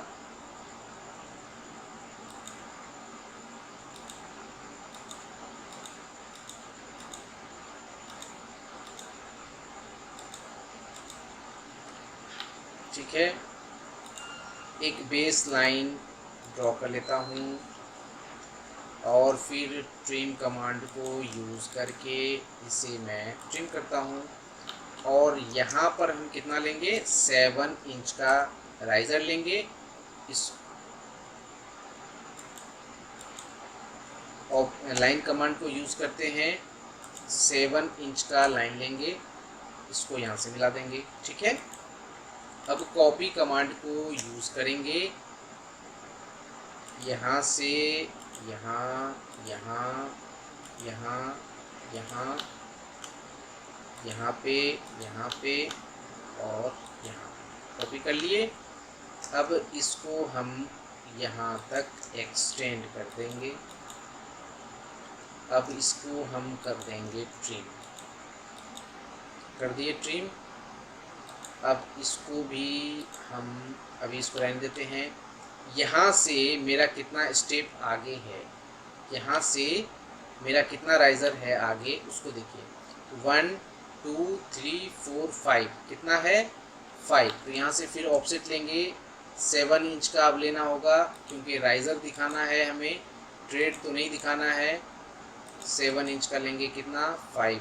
ठीक है। एक बेस लाइन ड्रॉ कर लेता हूँ और फिर ट्रिम कमांड को यूज़ करके इसे मैं ट्रिम करता हूँ। और यहाँ पर हम कितना लेंगे, 7 इंच का राइजर लेंगे। इस लाइन कमांड को यूज़ करते हैं, 7 इंच का लाइन लेंगे, इसको यहाँ से मिला देंगे। ठीक है, अब कॉपी कमांड को यूज़ करेंगे, यहाँ से यहाँ यहाँ यहाँ यहाँ यहाँ पे और यहाँ कॉपी कर लिए। अब इसको हम यहाँ तक एक्सटेंड कर देंगे। अब इसको हम कर देंगे ट्रिम, कर दिए ट्रिम। अब इसको भी हम अभी इसको रहने देते हैं। यहाँ से मेरा कितना स्टेप आगे है, यहाँ से मेरा कितना राइजर है आगे, उसको देखिए। 1 2 3 4 5 कितना है, 5। तो यहाँ से फिर ऑफसेट लेंगे, 7 इंच का अब लेना होगा, क्योंकि राइजर दिखाना है हमें, ट्रेड तो नहीं दिखाना है। 7 इंच का लेंगे, कितना, 5।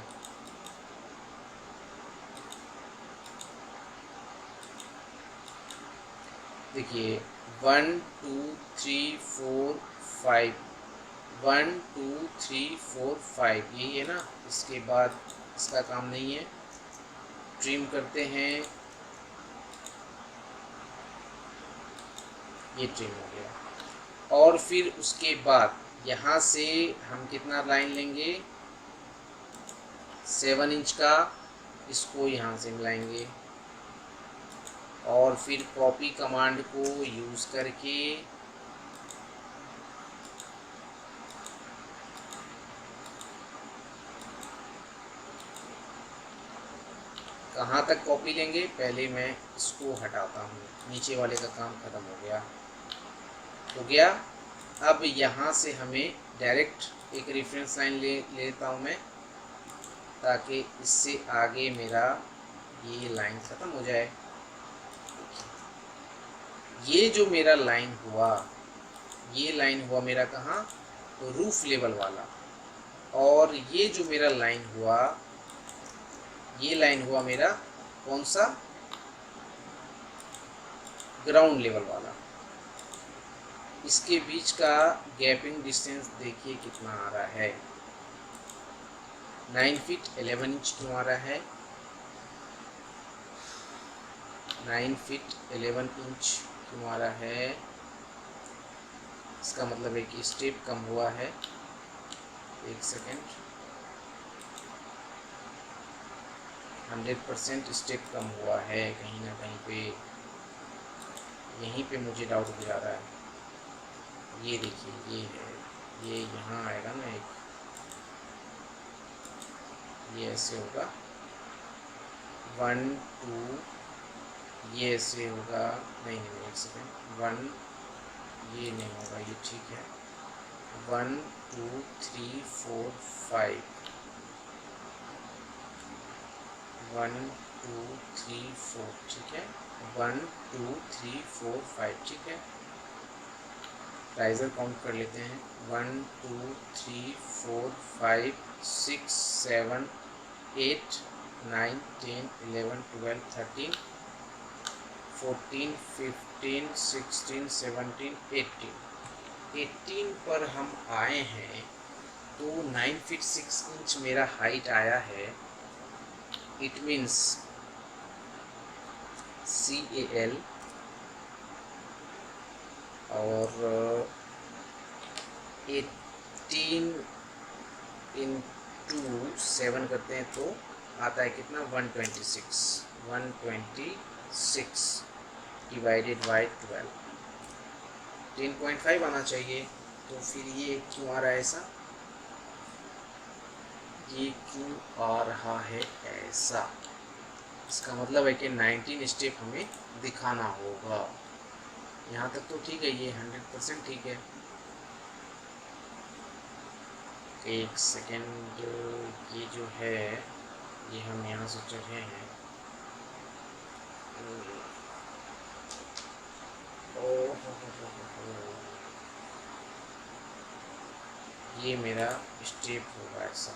देखिए 1 2 3 4 5, 1 2 3 4 5 यही है ना। इसके बाद इसका काम नहीं है, ट्रिम करते हैं, ये ट्रिम हो गया। और फिर उसके बाद यहाँ से हम कितना लाइन लेंगे, 7 इंच का, इसको यहाँ से मिलाएंगे और फिर कॉपी कमांड को यूज़ करके कहाँ तक कॉपी लेंगे, पहले मैं इसको हटाता हूँ, नीचे वाले का काम ख़त्म हो गया। अब यहाँ से हमें डायरेक्ट एक रेफरेंस लाइन लेता हूँ मैं, ताकि इससे आगे मेरा ये लाइन ख़त्म हो जाए। ये जो मेरा लाइन हुआ, ये लाइन हुआ मेरा कहाँ, तो रूफ लेवल वाला। और ये जो मेरा लाइन हुआ, ये लाइन हुआ मेरा कौन सा, ग्राउंड लेवल वाला। इसके बीच का गैपिंग डिस्टेंस देखिए कितना आ रहा है, 9 फीट 11 इंच क्यों आ रहा है, 9 फीट 11 इंच क्यों आ रहा है। इसका मतलब है कि स्टेप कम हुआ है। एक सेकेंड, 100% स्टेप कम हुआ है कहीं ना कहीं पे, यहीं पे मुझे डाउट हो जा रहा है। ये देखिए, ये है, ये यहाँ आएगा ना एक, ये ऐसे होगा 1 2, ये ऐसे होगा, नहीं एक सेकेंड, 1, ये नहीं होगा, ये ठीक है, 1 2 3 4 5, 1 2 3 4 ठीक है, 1 2 3 4 5 ठीक है। राइजर काउंट कर लेते हैं, 1 2 3 4 5 6 7 8 9 10 11 12 13 14 15 16 17 18 पर हम आए हैं। तो 9 फीट 6 इंच मेरा हाइट आया है। इट मीन्स CAL और 18 इंटू 7 करते हैं तो आता है कितना, 126 डिवाइडेड बाई 12, 10.5 आना चाहिए। तो फिर ये क्यों आ रहा है ऐसा, ये क्यों आ रहा है ऐसा, इसका मतलब है कि 19 स्टेप हमें दिखाना होगा। यहाँ तक तो ठीक है, ये 100% ठीक है। एक सेकेंड, ये जो है ये हम यहाँ से चढ़े हैं, ये मेरा स्टेप होगा ऐसा,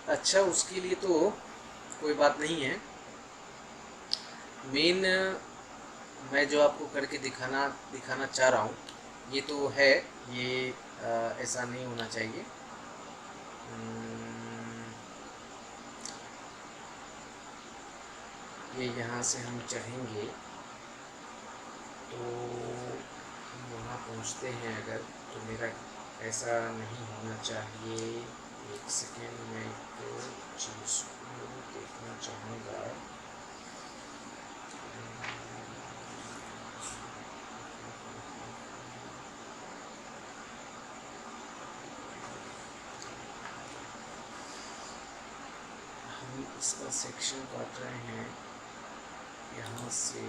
अच्छा, उसके लिए तो कोई बात नहीं है। मेन मैं जो आपको करके दिखाना दिखाना चाह रहा हूँ, ये तो है, ये ऐसा नहीं होना चाहिए। ये यहाँ से हम चढ़ेंगे तो हम वहाँ पहुँचते हैं अगर, तो मेरा ऐसा नहीं होना चाहिए। एक सेकेंड, मैं एक चीज़ को देखना चाहूँगा। हम इसका सेक्शन काट रहे हैं यहाँ से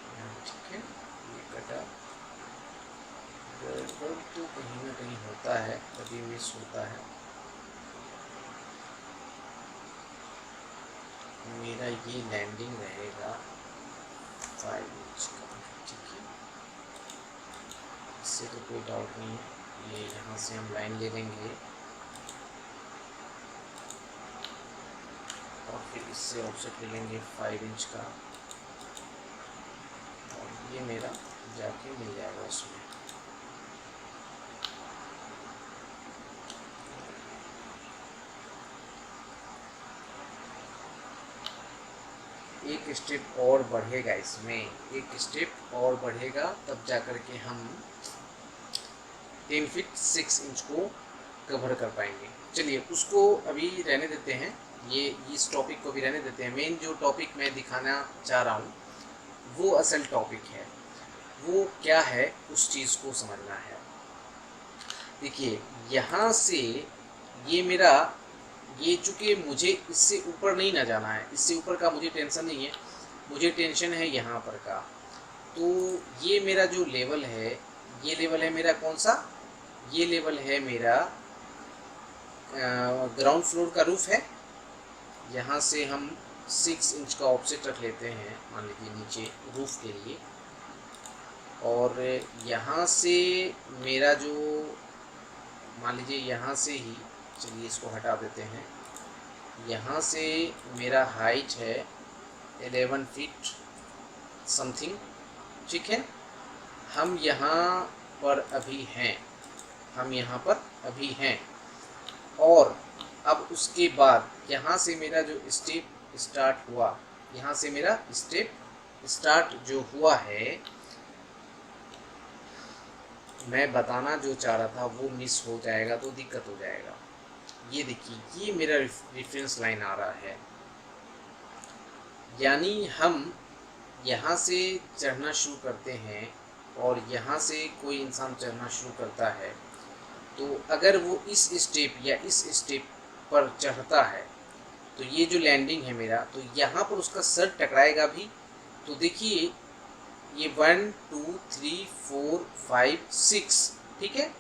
यहाँ, ठीक है, ये कटा। गड़बड़ तो कहीं ना कहीं होता है, कभी मिस होता है। मेरा ये लैंडिंग रहेगा 5 इंच का, ठीक है, इससे तो कोई डाउट नहीं है। ये यहाँ से हम लाइन ले लेंगे और फिर इससे ऑफसेट ले लेंगे 5 इंच का, और ये मेरा जाके मिल जाएगा उसमें। एक स्टेप और बढ़ेगा इसमें, एक स्टेप और बढ़ेगा, तब जाकर के हम 10 फीट 6 इंच को कवर कर पाएंगे। चलिए उसको अभी रहने देते हैं, ये इस टॉपिक को भी रहने देते हैं। मेन जो टॉपिक मैं दिखाना चाह रहा हूँ वो असल टॉपिक है, वो क्या है उस चीज़ को समझना है। देखिए यहाँ से ये मेरा, ये चूँकि मुझे इससे ऊपर नहीं ना जाना है, इससे ऊपर का मुझे टेंशन नहीं है, मुझे टेंशन है यहाँ पर का। तो ये मेरा जो लेवल है, ये लेवल है मेरा कौन सा, ये लेवल है मेरा ग्राउंड फ्लोर का रूफ है। यहाँ से हम 6 इंच का ऑफसेट रख लेते हैं, मान लीजिए नीचे रूफ के लिए। और यहाँ से मेरा जो, मान लीजिए यहाँ से ही, चलिए इसको हटा देते हैं, यहाँ से मेरा हाइट है 11 फीट समथिंग, ठीक है। हम यहाँ पर अभी हैं, हम यहाँ पर अभी हैं। और अब उसके बाद यहाँ से मेरा जो स्टेप स्टार्ट हुआ, यहाँ से मेरा स्टेप स्टार्ट जो हुआ है, मैं बताना जो चाह रहा था वो मिस हो जाएगा तो दिक्कत हो जाएगा। ये देखिए, ये मेरा रेफरेंस लाइन आ रहा है, यानी हम यहाँ से चढ़ना शुरू करते हैं और यहाँ से कोई इंसान चढ़ना शुरू करता है, तो अगर वो इस स्टेप या इस स्टेप पर चढ़ता है तो ये जो लैंडिंग है मेरा, तो यहाँ पर उसका सर टकराएगा भी। तो देखिए ये 1 2 3 4 5 6, ठीक है,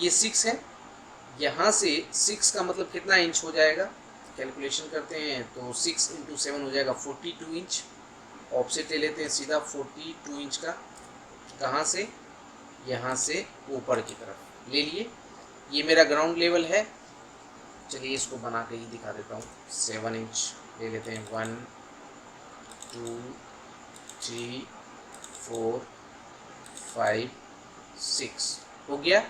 ये 6 है। यहाँ से 6 का मतलब कितना इंच हो जाएगा, कैलकुलेशन करते हैं तो 6 × 7 हो जाएगा 42 इंच। ऑफसेट ले लेते हैं सीधा 42 इंच का, कहाँ से, यहाँ से ऊपर की तरफ ले लिए। ये मेरा ग्राउंड लेवल है। चलिए इसको बना के ही दिखा देता हूँ। 7 इंच ले लेते हैं, 1 2 3 4 5 6 हो गया।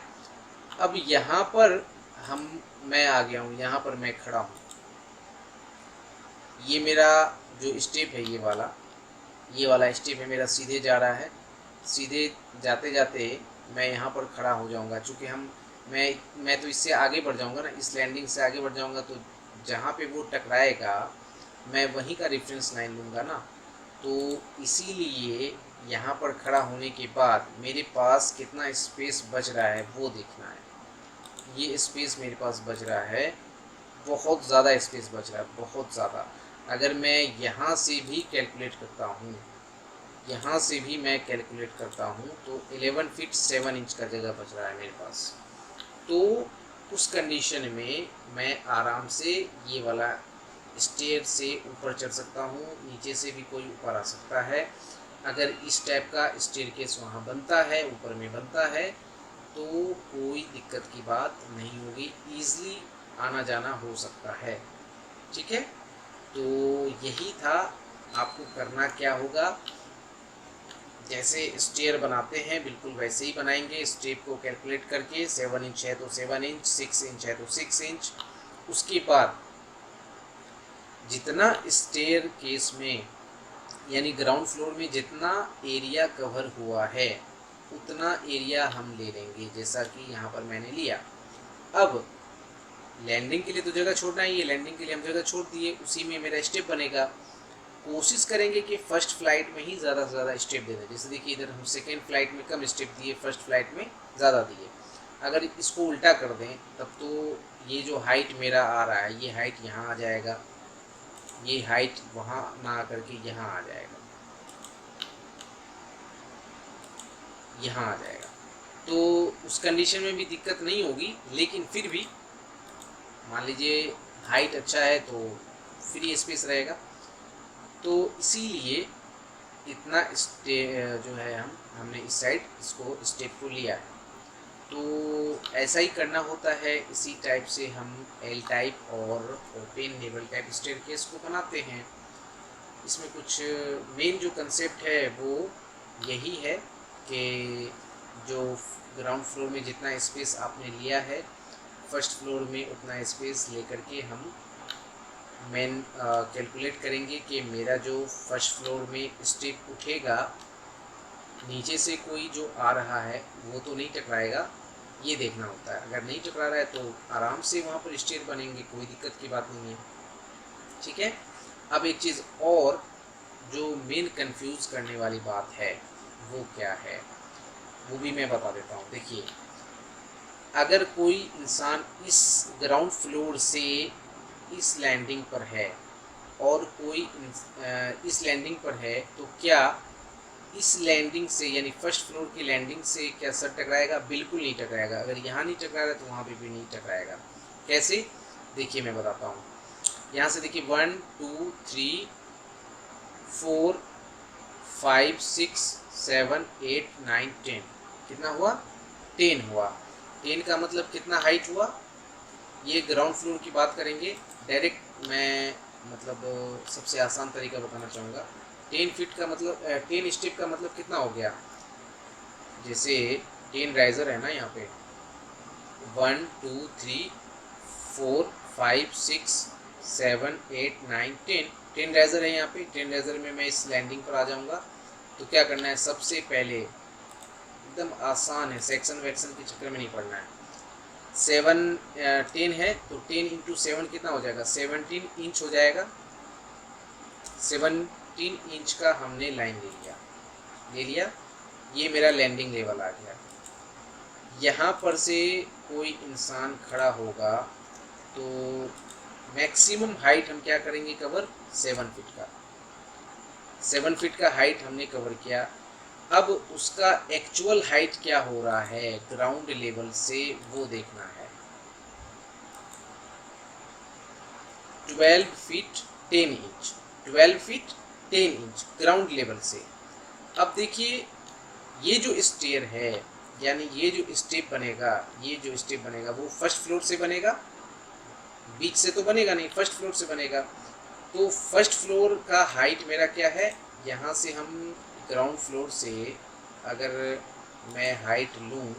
अब यहाँ पर मैं आ गया हूँ, यहाँ पर मैं खड़ा हूँ। ये मेरा जो स्टेप है, ये वाला स्टेप है मेरा, सीधे जा रहा है। सीधे जाते जाते मैं यहाँ पर खड़ा हो जाऊँगा, चूँकि मैं तो इससे आगे बढ़ जाऊँगा ना, इस लैंडिंग से आगे बढ़ जाऊँगा, तो जहाँ पे वो टकराएगा मैं वहीं का रेफरेंस लाइन लूँगा ना। तो इसीलिए यहाँ पर खड़ा होने के बाद मेरे पास कितना स्पेस बच रहा है वो देखना है। ये स्पेस मेरे पास बच रहा है, बहुत ज़्यादा स्पेस बच रहा है, बहुत ज़्यादा। अगर मैं यहाँ से भी कैलकुलेट करता हूँ, यहाँ से भी मैं कैलकुलेट करता हूँ, तो 11 फीट 7 इंच का जगह बच रहा है मेरे पास। तो उस कंडीशन में मैं आराम से ये वाला स्टेयर से ऊपर चढ़ सकता हूँ, नीचे से भी कोई ऊपर आ सकता है। अगर इस टाइप का स्टेयरकेस वहाँ बनता है, ऊपर में बनता है, तो कोई दिक्कत की बात नहीं होगी, ईज़िली आना जाना हो सकता है। ठीक है, तो यही था। आपको करना क्या होगा, जैसे स्टेयर बनाते हैं बिल्कुल वैसे ही बनाएंगे। स्टेप को कैलकुलेट करके 7 इंच है तो 7 इंच, 6 इंच है तो 6 इंच। उसके बाद जितना स्टेयर केस में यानी ग्राउंड फ्लोर में जितना एरिया कवर हुआ है उतना एरिया हम ले लेंगे, जैसा कि यहाँ पर मैंने लिया। अब लैंडिंग के लिए तो जगह छोड़ना ही है, लैंडिंग के लिए हम जगह छोड़ दिए, उसी में मेरा स्टेप बनेगा। कोशिश करेंगे कि फर्स्ट फ्लाइट में ही ज़्यादा से ज़्यादा स्टेप दे दें। जैसे देखिए इधर हम सेकेंड फ्लाइट में कम स्टेप दिए, फर्स्ट फ्लाइट में ज़्यादा दिए। अगर इसको उल्टा कर दें तब तो ये जो हाइट मेरा आ रहा है ये हाइट यहाँ आ जाएगा, ये हाइट वहाँ ना आकर के यहाँ आ जाएगा, यहाँ आ जाएगा। तो उस कंडीशन में भी दिक्कत नहीं होगी, लेकिन फिर भी मान लीजिए हाइट अच्छा है तो फ्री स्पेस रहेगा। तो इसीलिए इतना जो है हमने इस साइड इसको स्टेप को लिया है। तो ऐसा ही करना होता है, इसी टाइप से हम एल टाइप और ओपन लेवल टाइप स्टेयरकेस को बनाते हैं। इसमें कुछ मेन जो कंसेप्ट है वो यही है कि जो ग्राउंड फ्लोर में जितना स्पेस आपने लिया है फर्स्ट फ्लोर में उतना स्पेस लेकर के हम मेन कैलकुलेट करेंगे कि मेरा जो फर्स्ट फ्लोर में स्टेप उठेगा नीचे से कोई जो आ रहा है वो तो नहीं टकराएगा, ये देखना होता है। अगर नहीं टकरा रहा है तो आराम से वहाँ पर स्टेयर बनेंगे, कोई दिक्कत की बात नहीं है। ठीक है, अब एक चीज़ और जो मेन कंफ्यूज करने वाली बात है वो क्या है, वो भी मैं बता देता हूँ। देखिए, अगर कोई इंसान इस ग्राउंड फ्लोर से इस लैंडिंग पर है और कोई इस लैंडिंग पर है, तो क्या इस लैंडिंग से यानी फर्स्ट फ्लोर की लैंडिंग से क्या सर टकराएगा? बिल्कुल नहीं टकराएगा। अगर यहाँ नहीं टकरा रहा तो वहाँ पे भी नहीं टकराएगा। कैसे? देखिए मैं बताता हूँ। यहाँ से देखिए 1 2 3 4 5 6 7 8 9 10, कितना हुआ? 10 हुआ। 10 का मतलब कितना हाइट हुआ? ये ग्राउंड फ्लोर की बात करेंगे। डायरेक्ट मैं मतलब सबसे आसान तरीका बताना चाहूँगा। 10 फीट का मतलब 10 स्टेप का मतलब कितना हो गया? जैसे 10 राइजर है ना, यहाँ पे 1 2 3 4 5 6 7 8 9 10 10 राइजर है यहाँ पे। 10 राइजर में मैं इस लैंडिंग पर आ जाऊँगा। तो क्या करना है? सबसे पहले एकदम आसान है, सेक्शन वैक्शन के चक्कर में नहीं पड़ना है। 10 है तो 10 इंटू 7 कितना हो जाएगा? 17 इंच हो जाएगा। 17 इंच का हमने लाइन ले लिया। ये मेरा लैंडिंग लेवल आ गया। यहाँ पर से कोई इंसान खड़ा होगा तो मैक्सिमम हाइट हम क्या करेंगे कवर? 7 फीट का। 7 फीट का हाइट हमने कवर किया। अब उसका एक्चुअल हाइट क्या हो रहा है ग्राउंड लेवल से वो देखना है। 12 feet 10 inch, 12 feet 10 inch ground level से। अब देखिए ये जो स्टेयर है यानी ये जो स्टेप बनेगा, ये जो स्टेप बनेगा वो फर्स्ट फ्लोर से बनेगा, बीच से तो बनेगा नहीं, फर्स्ट फ्लोर से बनेगा। तो फर्स्ट फ्लोर का हाइट मेरा क्या है? यहाँ से हम ग्राउंड फ्लोर से अगर मैं हाइट लूँ,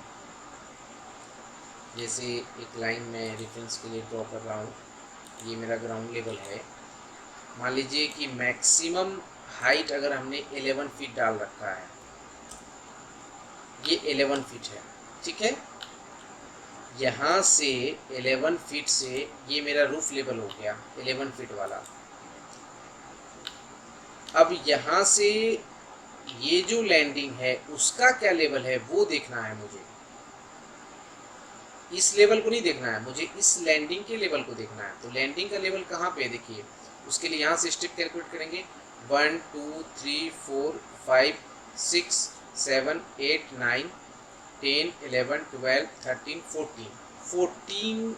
जैसे एक लाइन में रेफरेंस के लिए ड्रॉ कर रहा हूँ, ये मेरा ग्राउंड लेवल है। मान लीजिए कि मैक्सिमम हाइट अगर हमने 11 फीट डाल रखा है, ये 11 फीट है। ठीक है, यहाँ से 11 फीट से ये मेरा रूफ लेवल हो गया 11 फीट वाला। अब यहाँ से ये जो लैंडिंग है उसका क्या लेवल है वो देखना है मुझे। इस लेवल को नहीं देखना है मुझे, इस लैंडिंग के लेवल को देखना है। तो लैंडिंग का लेवल कहाँ पे है? देखिए उसके लिए यहाँ से स्टेप कैलकुलेट करेंगे। 1 2 3 4 5 6 7 8 9 10 11 12 13 14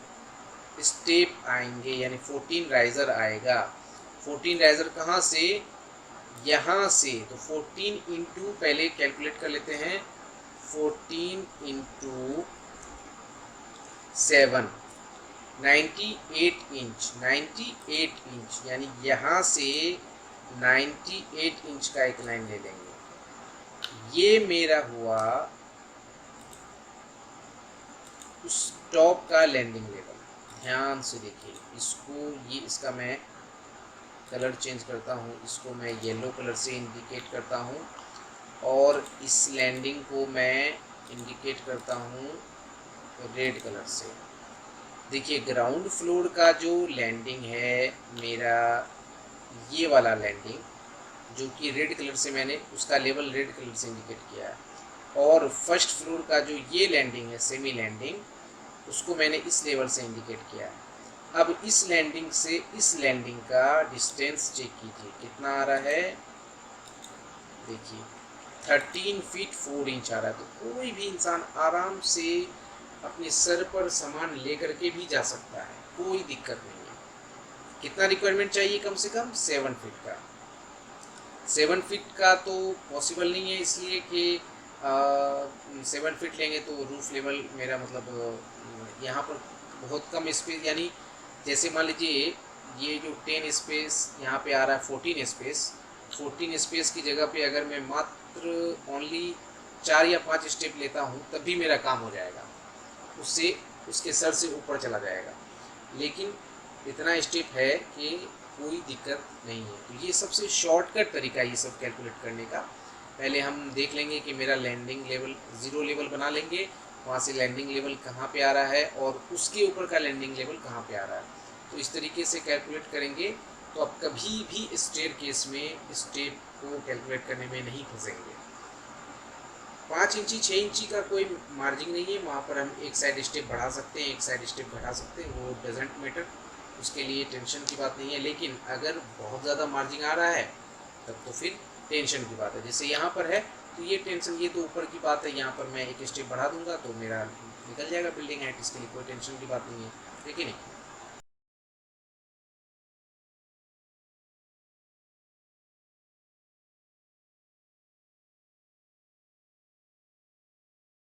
स्टेप आएंगे, यानी 14 राइजर आएगा। 14 राइजर कहाँ से? यहाँ से। तो 14 इंटू पहले कैलकुलेट कर लेते हैं 14 इंटू 7, 98 इंच, यानी यहाँ से 98 इंच का एक लाइन ले लेंगे। ये मेरा हुआ उस टॉप का लैंडिंग लेवल। ध्यान से देखिए इसको, ये इसका मैं कलर चेंज करता हूँ, इसको मैं येलो कलर से इंडिकेट करता हूँ और इस लैंडिंग को मैं इंडिकेट करता हूँ रेड कलर से। देखिए ग्राउंड फ्लोर का जो लैंडिंग है मेरा, ये वाला लैंडिंग जो कि रेड कलर से मैंने उसका लेवल रेड कलर से इंडिकेट किया है, और फर्स्ट फ्लोर का जो ये लैंडिंग है सेमी लैंडिंग, उसको मैंने इस लेवल से इंडिकेट किया है। अब इस लैंडिंग से इस लैंडिंग का डिस्टेंस चेक कीजिए कितना आ रहा है। देखिए 13 फीट 4 इंच आ रहा है। तो कोई भी इंसान आराम से अपने सर पर सामान लेकर के भी जा सकता है, कोई दिक्कत नहीं है। कितना रिक्वायरमेंट चाहिए? कम से कम 7 फीट का। 7 फीट का तो पॉसिबल नहीं है, इसलिए कि 7 फीट लेंगे तो रूफ लेवल मेरा मतलब यहाँ पर बहुत कम स्पेस, यानी जैसे मान लीजिए ये जो 10 स्पेस यहाँ पे आ रहा है, 14 स्पेस की जगह पे अगर मैं मात्र ओनली 4 या 5 स्टेप लेता हूँ तब भी मेरा काम हो जाएगा, उससे उसके सर से ऊपर चला जाएगा। लेकिन इतना स्टेप है कि कोई दिक्कत नहीं है। तो ये सबसे शॉर्टकट तरीका है ये सब कैलकुलेट करने का। पहले हम देख लेंगे कि मेरा लैंडिंग लेवल, ज़ीरो लेवल बना लेंगे, वहाँ से लैंडिंग लेवल कहाँ पे आ रहा है और उसके ऊपर का लैंडिंग लेवल कहाँ पे आ रहा है। तो इस तरीके से कैलकुलेट करेंगे तो आप कभी भी स्टेयर केस में स्टेप को कैलकुलेट करने में नहीं फंसेंगे। 5 इंची 6 इंची का कोई मार्जिन नहीं है, वहाँ पर हम एक साइड स्टेप बढ़ा सकते हैं, एक साइड स्टेप घटा सकते हैं, वो डजेंट मैटर, उसके लिए टेंशन की बात नहीं है। लेकिन अगर बहुत ज़्यादा मार्जिन आ रहा है तब तो फिर टेंशन की बात है। जैसे यहाँ पर है तो ये टेंशन, ये तो ऊपर की बात है, यहाँ पर मैं एक स्टेप बढ़ा दूंगा तो मेरा निकल जाएगा बिल्डिंग हाइट, इसके लिए कोई टेंशन की बात नहीं है, ठीक है नहीं।